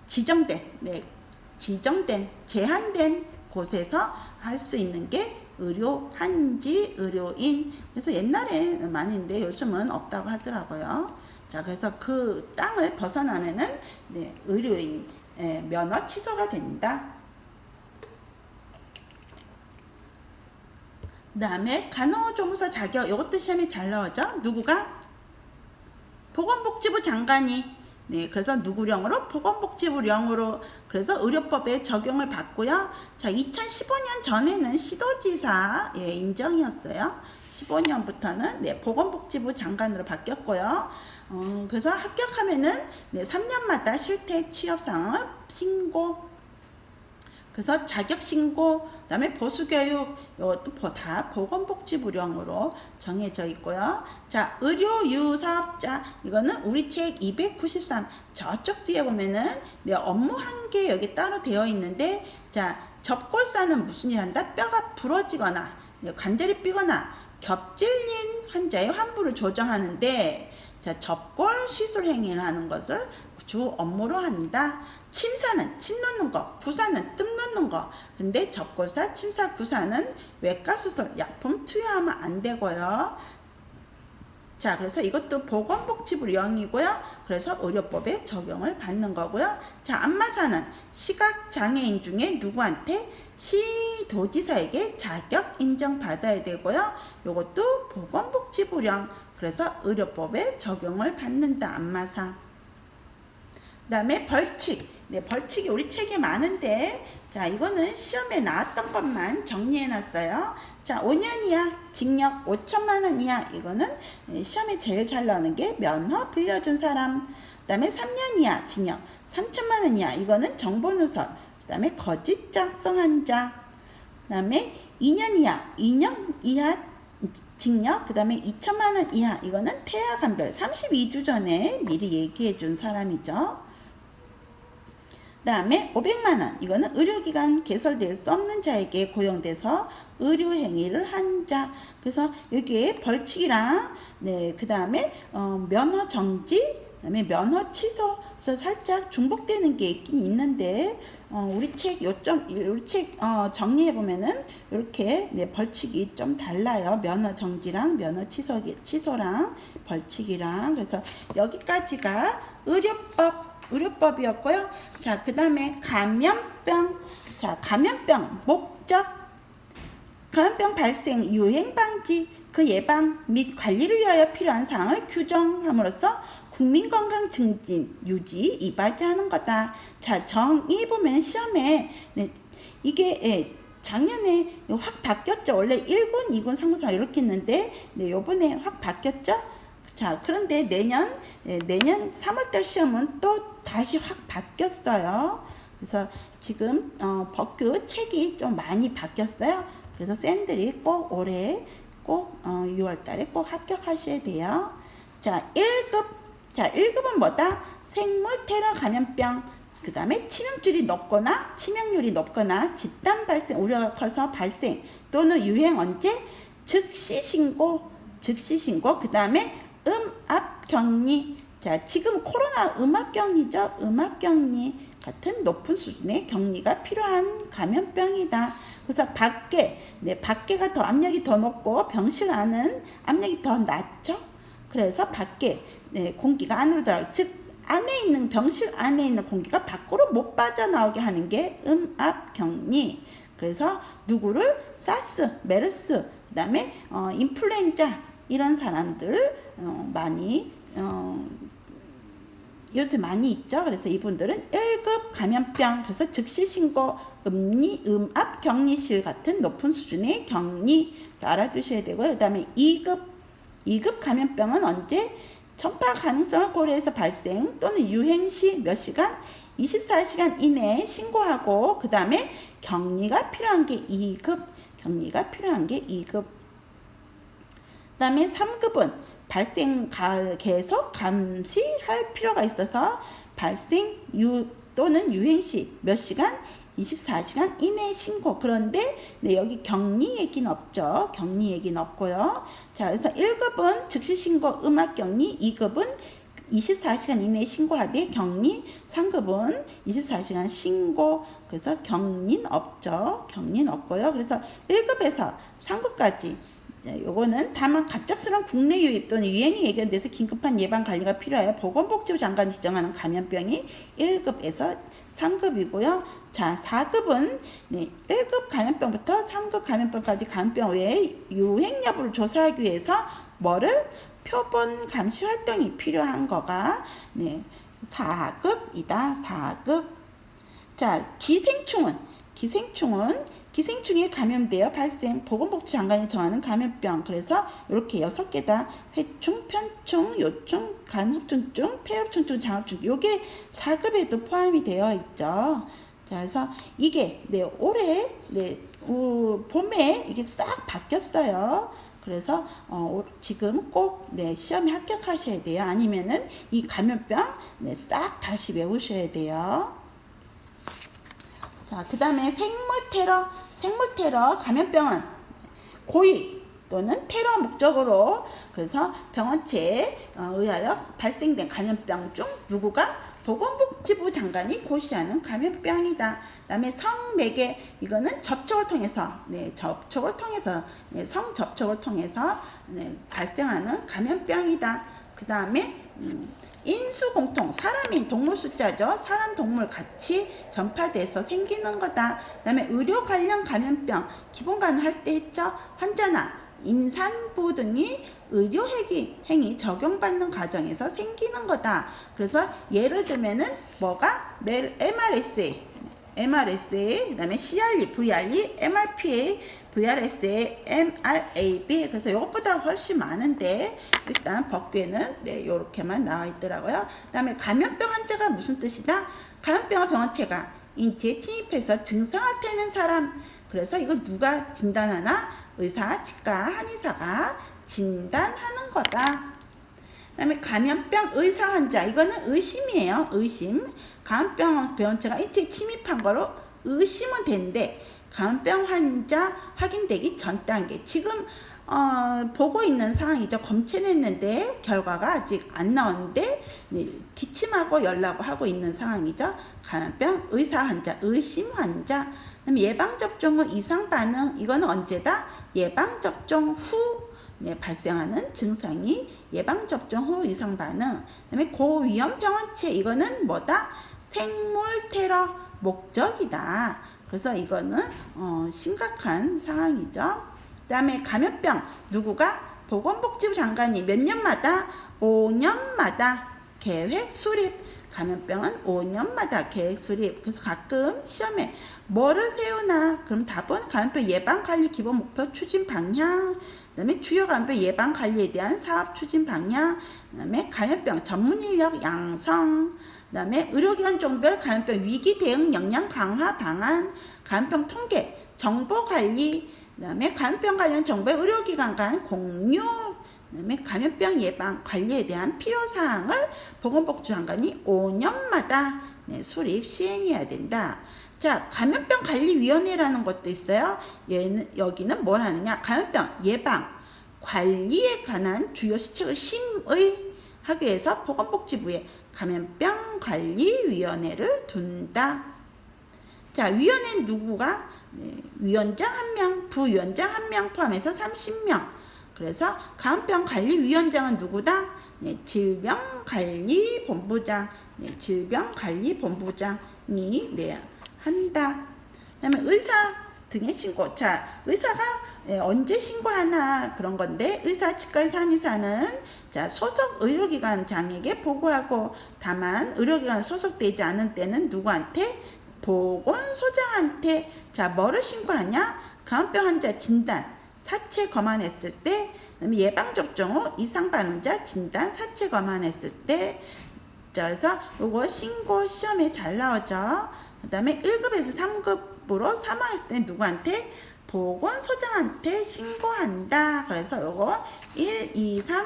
지정된, 제한된 곳에서 할 수 있는 게 의료, 한지, 의료인. 그래서 옛날에 많이 있는데 요즘은 없다고 하더라고요. 자, 그래서 그 땅을 벗어나면은 네, 의료인 면허 취소가 된다. 그 다음에 간호조무사 자격, 이것도 시험에 잘 나오죠. 누구가? 보건복지부 장관이. 네, 그래서 누구령으로? 보건복지부령으로. 그래서 의료법에 적용을 받고요. 자, 2015년 전에는 시도지사 인정이었어요. 15년부터는 네, 보건복지부 장관으로 바뀌었고요. 그래서 합격하면은 네, 3년마다 실태 취업상을 신고. 그래서 자격신고, 그 다음에 보수교육, 이것도 다 보건복지부령으로 정해져 있고요. 자, 의료유사업자, 이거는 우리 책 293, 저쪽 뒤에 보면은 네, 업무 한계 여기 따로 되어 있는데, 자, 접골사는 무슨 일 한다? 뼈가 부러지거나, 네, 관절이 삐거나, 겹질린 환자의 환부를 조정하는데, 자, 접골 시술 행위를 하는 것을 주 업무로 한다. 침사는 침 놓는 거, 구사는 뜸 놓는 거. 근데 접골사, 침사, 구사는 외과 수술, 약품 투여하면 안 되고요. 자, 그래서 이것도 보건복지부령이고요. 그래서 의료법에 적용을 받는 거고요. 자, 안마사는 시각장애인 중에 누구한테? 시도지사에게 자격 인정받아야 되고요. 이것도 보건복지부령. 그래서 의료법에 적용을 받는다. 안마사. 그 다음에 벌칙. 네, 벌칙이 우리 책에 많은데, 자, 이거는 시험에 나왔던 것만 정리해 놨어요. 자, 5년 이하 징역 5천만 원 이하. 이거는 시험에 제일 잘 나오는 게 면허 빌려준 사람. 그 다음에 3년 이하 징역 3천만 원 이하. 이거는 정보누설. 그 다음에 거짓 작성한 자. 그 다음에 2년 이하 징역. 그 다음에 2천만 원 이하. 이거는 폐하간별 32주 전에 미리 얘기해 준 사람이죠. 그 다음에 500만 원. 이거는 의료기관 개설될 수 없는 자에게 고용돼서 의료행위를 한 자. 그래서 여기에 벌칙이랑 네, 그 다음에 면허 정지, 그 다음에 면허 취소. 그래서 살짝 중복되는 게 있긴 있는데 우리 책 정리해 보면은 이렇게 네, 벌칙이 좀 달라요. 면허 정지랑 면허 취소랑 벌칙이랑. 그래서 여기까지가 의료법이었고요. 자, 그 다음에 감염병. 자, 감염병 목적. 감염병 발생, 유행 방지, 그 예방 및 관리를 위하여 필요한 사항을 규정함으로써 국민건강 증진, 유지, 이바지하는 거다. 자, 정의 보면 시험에 네, 이게 작년에 확 바뀌었죠. 원래 1군, 2군, 3군, 4군 이렇게 했는데 네, 요번에 확 바뀌었죠. 자, 그런데 내년 3월달 시험은 또 다시 확 바뀌었어요. 그래서 지금 법규 책이 좀 많이 바뀌었어요. 그래서 쌤들이 꼭 올해 꼭 6월달에 꼭 합격하셔야 돼요. 자, 1급. 자, 1급은 뭐다? 생물 테러 감염병. 그 다음에 치명률이 높거나 집단 발생 우려가 커서 발생 또는 유행 언제? 즉시 신고. 그 다음에 음압격리. 자, 지금 코로나 음압격리죠. 음압격리 같은 높은 수준의 격리가 필요한 감염병이다. 그래서 밖에가 더 압력이 더 높고 병실 안은 압력이 더 낮죠. 그래서 밖에 공기가 안으로 들어가고, 즉 병실 안에 있는 공기가 밖으로 못 빠져나오게 하는 게 음압격리. 그래서 누구를? 사스, 메르스, 그 다음에 인플루엔자 이런 사람들 많이 요새 많이 있죠. 그래서 이분들은 1급 감염병. 그래서 즉시 신고, 음압 격리실 같은 높은 수준의 격리 알아두셔야 되고요. 그 다음에 2급 감염병은 언제? 전파 가능성을 고려해서 발생 또는 유행 시 몇 시간? 24시간 이내에 신고하고, 그 다음에 격리가 필요한 게 2급. 그 다음에 3급은 발생 계속 감시할 필요가 있어서 발생 또는 유행 시 몇 시간? 24시간 이내 신고. 그런데 여기 격리 얘기는 없죠. 격리 얘기는 없고요. 자, 그래서 1급은 즉시 신고 음압 격리, 2급은 24시간 이내에 신고하되 격리, 상급은 24시간 신고, 그래서 격리는 없죠. 격리는 없고요. 그래서 1급에서 3급까지 요거는 다만 갑작스러운 국내 유입 또는 유행이 예견돼서 긴급한 예방 관리가 필요하여 보건복지부 장관이 지정하는 감염병이 1급에서 3급이고요. 자, 4급은 1급 감염병부터 3급 감염병까지 감염병 외에 유행 여부를 조사하기 위해서 뭐를? 표본 감시 활동이 필요한 거가 4급이다. 4급. 자, 기생충에 감염되어 발생 보건복지부 장관이 정하는 감염병. 그래서 이렇게 6개다. 회충, 편충, 요충, 간흡충증, 폐흡충증, 장흡충. 요게 4급에도 포함이 되어 있죠. 자, 그래서 이게 올해 봄에 이게 싹 바뀌었어요. 그래서 지금 꼭 시험에 합격하셔야 돼요. 아니면은 이 감염병 싹 다시 외우셔야 돼요. 자, 그 다음에 생물테러 감염병은 고의 또는 테러 목적으로 그래서 병원체에 의하여 발생된 감염병 중 누구가? 보건복지부 장관이 고시하는 감염병이다. 그 다음에 성매개, 이거는 접촉을 통해서 성접촉을 통해서 발생하는 감염병이다. 그 다음에 인수공통, 사람인 동물 숫자죠. 사람 동물 같이 전파돼서 생기는 거다. 그 다음에 의료 관련 감염병, 기본관을 할 때 했죠. 환자나 임산부 등이 의료 행위 적용받는 과정에서 생기는 거다. 그래서 예를 들면은 뭐가? MRSA, 그 다음에 CRE, VRE, MRPA, VRSA, MRAB. 그래서 이것보다 훨씬 많은데 일단 법규에는 요렇게만 나와 있더라고요. 그 다음에 감염병 환자가 무슨 뜻이다? 감염병과 병원체가 인체에 침입해서 증상 나타내는 사람. 그래서 이거 누가 진단하나? 의사, 치과, 한의사가 진단하는 거다. 그 다음에 감염병 의사 환자, 이거는 의심이에요. 의심. 감염병 병원체가 인체에 침입한 거로 의심은 되는데 감염병 환자 확인되기 전 단계. 지금 보고 있는 상황이죠. 검체냈는데 결과가 아직 안 나오는데 기침하고 열나고 하고 있는 상황이죠. 감염병 의사 환자, 의심 환자. 그다음에 예방접종 후 이상 반응, 이거는 언제다? 예방접종 후 발생하는 증상이 예방접종 후 이상 반응. 그다음에 고위험 병원체, 이거는 뭐다? 생물테러 목적이다. 그래서 이거는 심각한 상황이죠. 그 다음에 감염병, 누구가? 보건복지부 장관이 몇 년마다? 5년마다 계획 수립. 감염병은 5년마다 계획 수립. 그래서 가끔 시험에 뭐를 세우나? 그럼 답은 감염병 예방관리 기본 목표 추진 방향, 그 다음에 주요 감염병 예방관리에 대한 사업 추진 방향, 그 다음에 감염병 전문인력 양성, 그 다음에 의료기관 종별 감염병 위기 대응 역량 강화 방안, 감염병 통계, 정보관리, 그 다음에 감염병 관련 정보의 의료기관 간 공유, 그 다음에 감염병 예방 관리에 대한 필요사항을 보건복지부 장관이 5년마다 수립 시행해야 된다. 자, 감염병관리위원회라는 것도 있어요. 여기는 뭘 하느냐? 감염병 예방 관리에 관한 주요 시책을 심의하기 위해서 보건복지부에 감염병관리위원회를 둔다. 자, 위원회는 누구가? 위원장 1명, 부위원장 1명 포함해서 30명. 그래서 감염병관리위원장은 누구다? 질병관리본부장, 질병관리본부장이 한다. 그다음에 의사 등의 신고. 자, 의사가 언제 신고하나 그런 건데, 의사, 치과의사, 한의사는 자, 소속 의료기관장에게 보고하고, 다만 의료기관 소속되지 않은 때는 누구한테? 보건소장한테. 자, 뭐를 신고하냐? 감염병 환자 진단, 사체 검안했을 때, 그다음에 예방접종 후 이상 반응자 진단, 사체 검안했을 때. 자, 그래서 요거 신고 시험에 잘 나오죠. 그 다음에 1급에서 3급으로 사망했을 때 누구한테? 보건소장한테 신고한다. 그래서 요거 1, 2, 3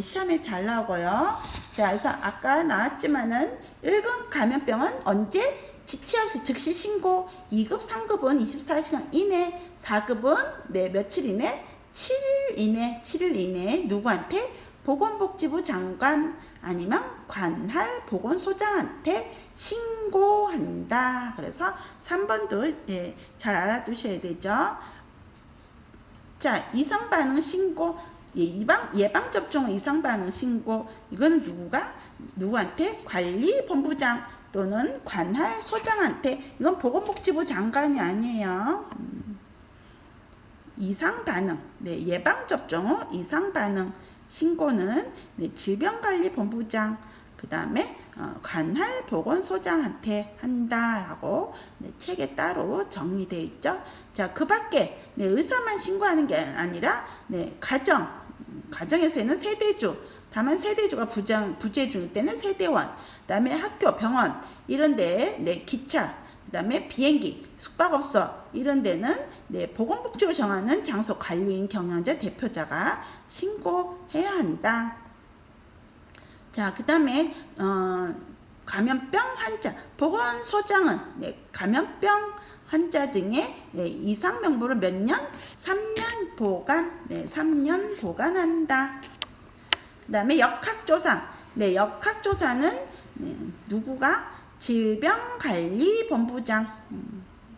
시험에 잘 나오고요. 자, 그래서 아까 나왔지만은 1급 감염병은 언제? 지체 없이 즉시 신고. 2급, 3급은 24시간 이내, 4급은 며칠 이내? 7일 이내 누구한테? 보건복지부 장관, 아니면 관할 보건소장한테 신고한다. 그래서 3번도 네, 잘 알아두셔야 되죠. 자, 이상반응 신고, 예방접종 이상반응 신고, 이거는 누구한테? 관리본부장 또는 관할소장한테, 이건 보건복지부 장관이 아니에요. 이상반응, 네, 예방접종 후 이상반응 신고는 네, 질병관리본부장, 그 다음에 관할보건소장한테 한다라고 네, 책에 따로 정리되어 있죠. 자, 그 밖에 네, 의사만 신고하는 게 아니라 네, 가정에서는 세대주, 다만 세대주가 부재중일 때는 세대원, 그 다음에 학교, 병원 이런 데 네, 기차, 그 다음에 비행기, 숙박업소 이런 데는 네, 보건복지부 정하는 장소 관리인 경영자 대표자가 신고해야 한다. 자, 그 다음에 감염병 환자, 보건소장은 네, 감염병 환자 등의 네, 이상 명부를 몇 년? 3년 보관, 네, 3년 보관한다. 그 다음에 역학조사, 네, 역학조사는 네, 누구가? 질병관리본부장,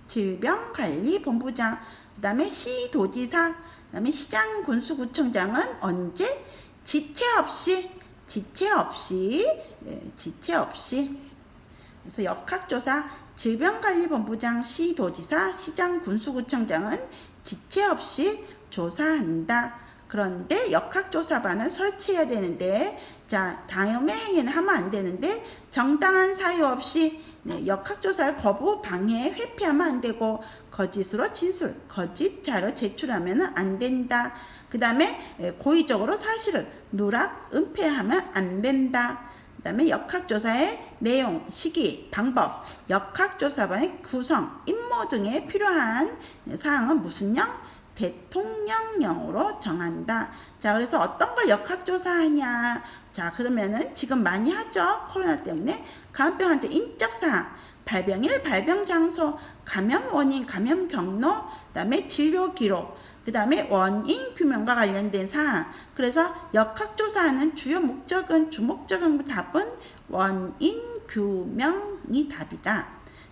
질병관리본부장, 그 다음에 시도지사, 그 다음에 시장군수구청장은 언제? 지체 없이, 네, 지체 없이. 그래서 역학조사, 질병관리본부장, 시도지사, 시장군수구청장은 지체 없이 조사한다. 그런데 역학조사반을 설치해야 되는데, 자, 다음의 행위는 하면 안 되는데, 정당한 사유 없이 네, 역학조사를 거부, 방해, 회피하면 안 되고, 거짓으로 진술, 거짓 자료 제출하면 안 된다. 그 다음에 고의적으로 사실을 누락, 은폐하면 안 된다. 그 다음에 역학조사의 내용, 시기, 방법, 역학조사반의 구성, 임무 등에 필요한 사항은 무슨 령? 대통령령으로 정한다. 자, 그래서 어떤 걸 역학조사하냐? 자, 그러면은 지금 많이 하죠. 코로나 때문에. 감염병 환자 인적사항, 발병일, 발병장소, 감염 원인, 감염 경로, 그 다음에 진료 기록, 그 다음에 원인 규명과 관련된 사항. 그래서 역학조사하는 주요 목적은, 주목적인 답은 원인 규명이 답이다.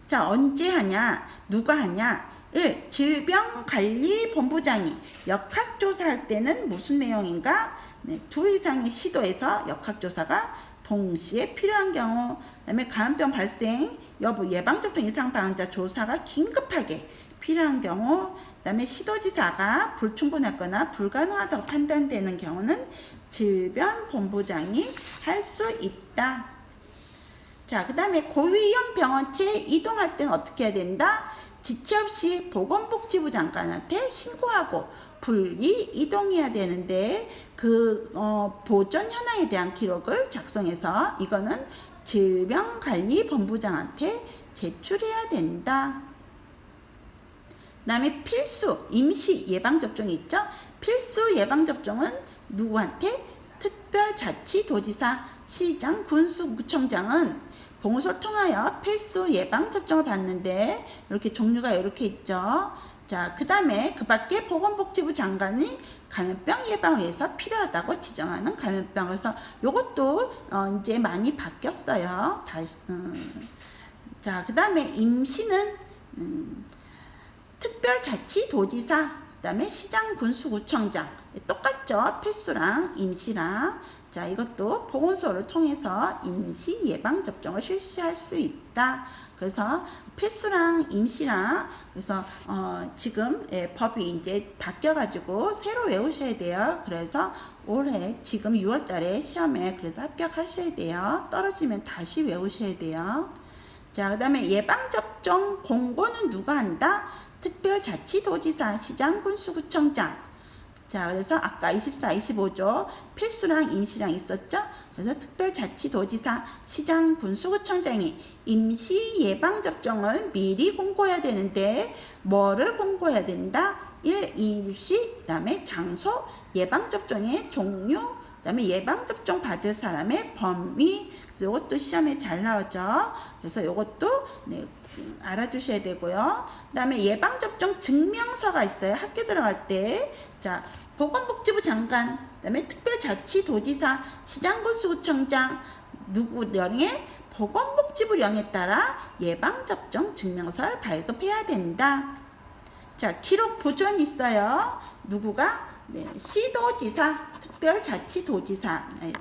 자, 언제 하냐? 누가 하냐? 1. 질병관리본부장이 역학조사할 때는 무슨 내용인가? 네, 2 이상의 시도에서 역학조사가 동시에 필요한 경우, 그 다음에 감염병 발생 여부, 예방접종 이상 반응자 조사가 긴급하게 필요한 경우, 그 다음에 시도지사가 불충분하거나 불가능하다고 판단되는 경우는 질병본부장이 할 수 있다. 자, 그 다음에 고위험 병원체 이동할 때는 어떻게 해야 된다? 지체 없이 보건복지부 장관한테 신고하고 분리 이동해야 되는데 그 보존 현황에 대한 기록을 작성해서 이거는 질병관리본부장한테 제출해야 된다. 그 다음에 필수 임시 예방접종이 있죠. 필수 예방접종은 누구한테? 특별자치도지사, 시장, 군수구청장은 봉소를 통하여 필수 예방접종을 받는데 이렇게 종류가 이렇게 있죠. 자, 그 다음에 그 밖에 보건복지부 장관이 감염병 예방을 위해서 필요하다고 지정하는 감염병. 그래서 요것도 이제 많이 바뀌었어요. 자, 그 다음에 임시는 특별자치도지사, 그 다음에 시장군수구청장. 똑같죠? 필수랑 임시랑. 자, 이것도 보건소를 통해서 임시 예방접종을 실시할 수 있다. 그래서 필수랑 임시랑, 그래서 지금 법이 이제 바뀌어가지고 새로 외우셔야 돼요. 그래서 올해 지금 6월달에 시험에 그래서 합격하셔야 돼요. 떨어지면 다시 외우셔야 돼요. 자, 그 다음에 예방접종 공고는 누가 한다? 특별자치도지사, 시장군수구청장. 자, 그래서 아까 24, 25조 필수랑 임시랑 있었죠? 그래서 특별자치도지사, 시장, 군수구청장이 임시 예방접종을 미리 공고해야 되는데 뭐를 공고해야 된다? 1. 일시, 그 다음에 장소, 예방접종의 종류, 그 다음에 예방접종 받을 사람의 범위. 이것도 시험에 잘 나오죠? 그래서 이것도 네, 알아두셔야 되고요. 그 다음에 예방접종 증명서가 있어요. 학교 들어갈 때. 자, 보건복지부 장관, 그다음에 특별자치도지사, 시장군수구청장 누구령의 보건복지부령에 따라 예방접종 증명서를 발급해야 된다. 자, 기록 보존이 있어요. 누구가? 네, 시도지사,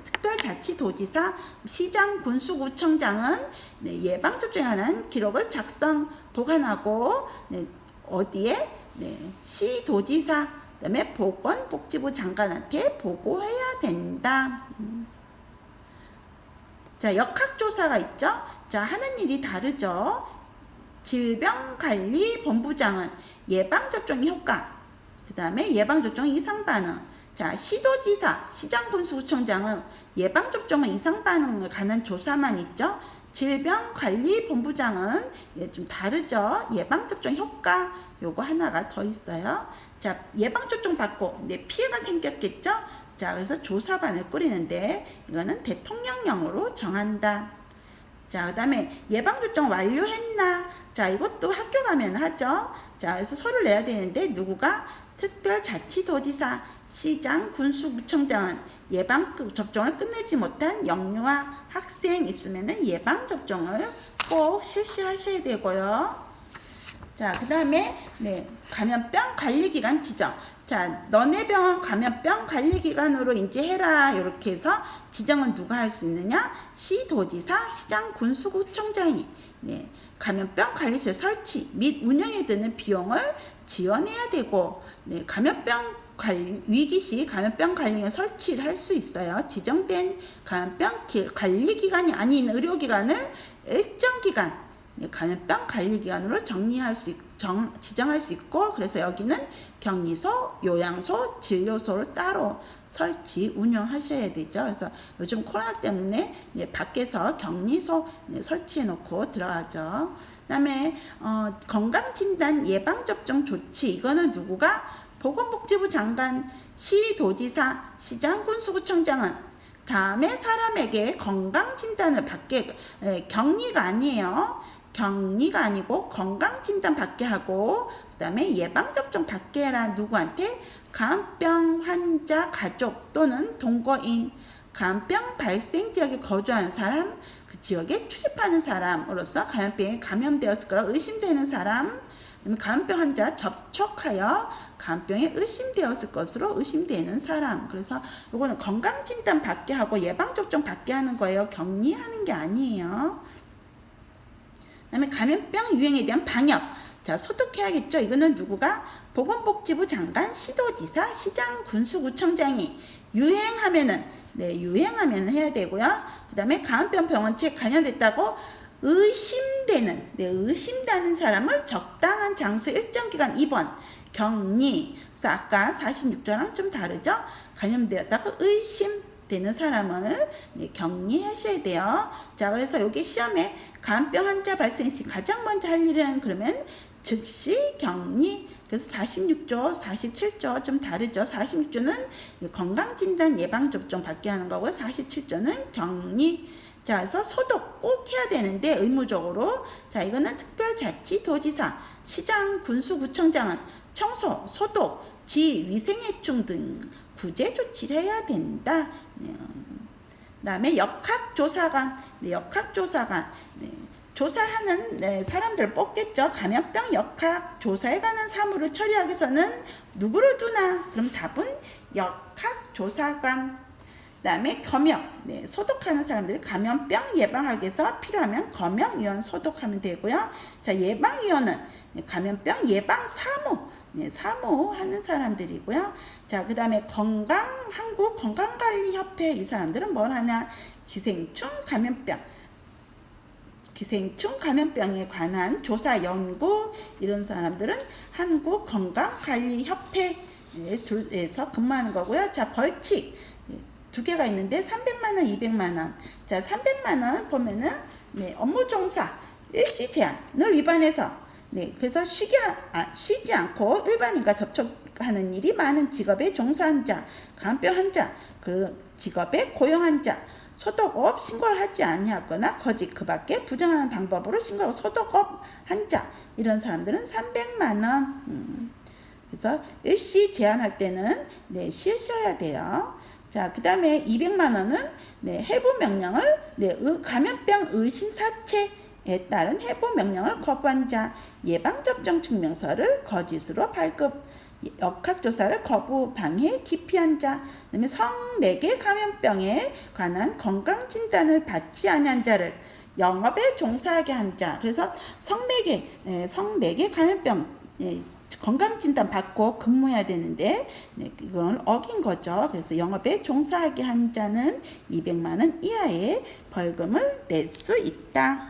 특별자치도지사, 시장, 군수구청장은 네, 예방접종에 관한 기록을 작성, 보관하고 네, 어디에? 네, 시도지사, 그다음에 보건복지부 장관한테 보고해야 된다. 자, 역학조사가 있죠. 자, 하는 일이 다르죠. 질병관리본부장은 예방접종 효과, 그 다음에 예방접종 이상반응. 자, 시도지사, 시장군수구청장은 예방접종은 이상반응에 관한 조사만 있죠. 질병관리본부장은 좀 다르죠. 예방접종 효과, 요거 하나가 더 있어요. 자, 예방접종 받고 피해가 생겼겠죠. 자, 그래서 조사반을 꾸리는데 이거는 대통령령으로 정한다. 자, 그 다음에 예방접종 완료했나? 자, 이것도 학교 가면 하죠. 자, 그래서 서류를 내야 되는데 누구가? 특별자치도지사, 시장, 군수구청장은 예방접종을 끝내지 못한 영유아 학생 있으면 예방접종을 꼭 실시하셔야 되고요. 자, 그 다음에 감염병 관리기간 지정. 자, 너네 병원 감염병 관리기관으로 인지해라. 이렇게 해서 지정은 누가 할 수 있느냐? 시도지사, 시장, 군수구청장이 감염병 관리실 설치 및 운영에 드는 비용을 지원해야 되고 감염병 위기 시 감염병 관리기관 설치를 할 수 있어요. 지정된 감염병 관리기관이 아닌 의료기관을 일정 기간 감염병 관리기관으로 지정할 수 있고, 그래서 여기는 격리소, 요양소, 진료소를 따로 설치, 운영하셔야 되죠. 그래서 요즘 코로나 때문에 밖에서 격리소 설치해 놓고 들어가죠. 그 다음에 건강진단 예방접종 조치, 이거는 누구가? 보건복지부 장관, 시도지사, 시장군수구청장은 다음에 사람에게 건강진단을 받게, 격리가 아니에요. 격리가 아니고 건강진단 받게 하고, 그 다음에 예방접종 받게 해라. 누구한테? 감염병 환자 가족 또는 동거인, 감염병 발생 지역에 거주하는 사람, 그 지역에 출입하는 사람으로서 감염병에 감염되었을 거라 의심되는 사람, 감염병 환자 접촉하여 감염병에 의심되었을 것으로 의심되는 사람. 그래서 이거는 건강진단 받게 하고 예방접종 받게 하는 거예요. 격리하는 게 아니에요. 그 다음에 감염병 유행에 대한 방역. 자, 소독해야겠죠. 이거는 누구가? 보건복지부 장관, 시도지사, 시장, 군수구청장이 유행하면은 해야 되고요. 그 다음에 감염병 병원체에 감염됐다고 의심되는 사람을 적당한 장소 일정 기간 입원, 격리. 그래서 아까 46조랑 좀 다르죠. 감염되었다고 의심되는 사람을 격리하셔야 돼요. 자, 그래서 여기 시험에 감염병 환자 발생 시 가장 먼저 할 일은 그러면 즉시 격리. 그래서 46조, 47조 좀 다르죠. 46조는 건강진단 예방접종 받게 하는 거고요. 47조는 격리. 자, 그래서 소독 꼭 해야 되는데 의무적으로. 자, 이거는 특별자치도지사, 시장, 군수구청장은 청소, 소독, 위생해충 등 구제 조치를 해야 된다. 그 다음에 역학조사관, 조사하는 사람들 뽑겠죠. 감염병 역학조사에 관한 사무를 처리하기 위해서는 누구를 두나? 그럼 답은 역학조사관. 그 다음에 검역, 소독하는 사람들이 감염병 예방하기 위해서 필요하면 검역위원 소독하면 되고요. 자, 예방위원은 감염병 예방사무, 사무하는 사람들이고요. 자, 그 다음에 한국건강관리협회, 이 사람들은 뭘 하냐? 기생충 감염병에 관한 조사 연구, 이런 사람들은 한국건강관리협회에서 근무하는 거고요. 자, 벌칙 두 개가 있는데 300만원, 200만원. 자, 300만원 보면은 업무 종사 일시 제한을 위반해서 그래서 쉬지 않고 일반인과 접촉하는 일이 많은 직업에 종사한 자, 감염병 환자, 그 직업에 고용한 자, 소독업 신고를 하지 아니하거나 거짓 그 밖에 부정한 방법으로 신고하고 소독업 한 자, 이런 사람들은 300만원. 그래서 일시 제한할 때는 네, 쉬셔야 돼요. 자, 그 다음에 200만 원은 네, 해부 명령을 네, 감염병 의심 사체에 따른 해부 명령을 거부한 자, 예방접종 증명서를 거짓으로 발급, 역학조사를 거부, 방해, 기피한 자, 그다음에 성매개 감염병에 관한 건강진단을 받지 않은 자를 영업에 종사하게 한 자. 그래서 성매개 감염병 건강진단 받고 근무해야 되는데 이건 어긴 거죠. 그래서 영업에 종사하게 한 자는 200만 원 이하의 벌금을 낼 수 있다.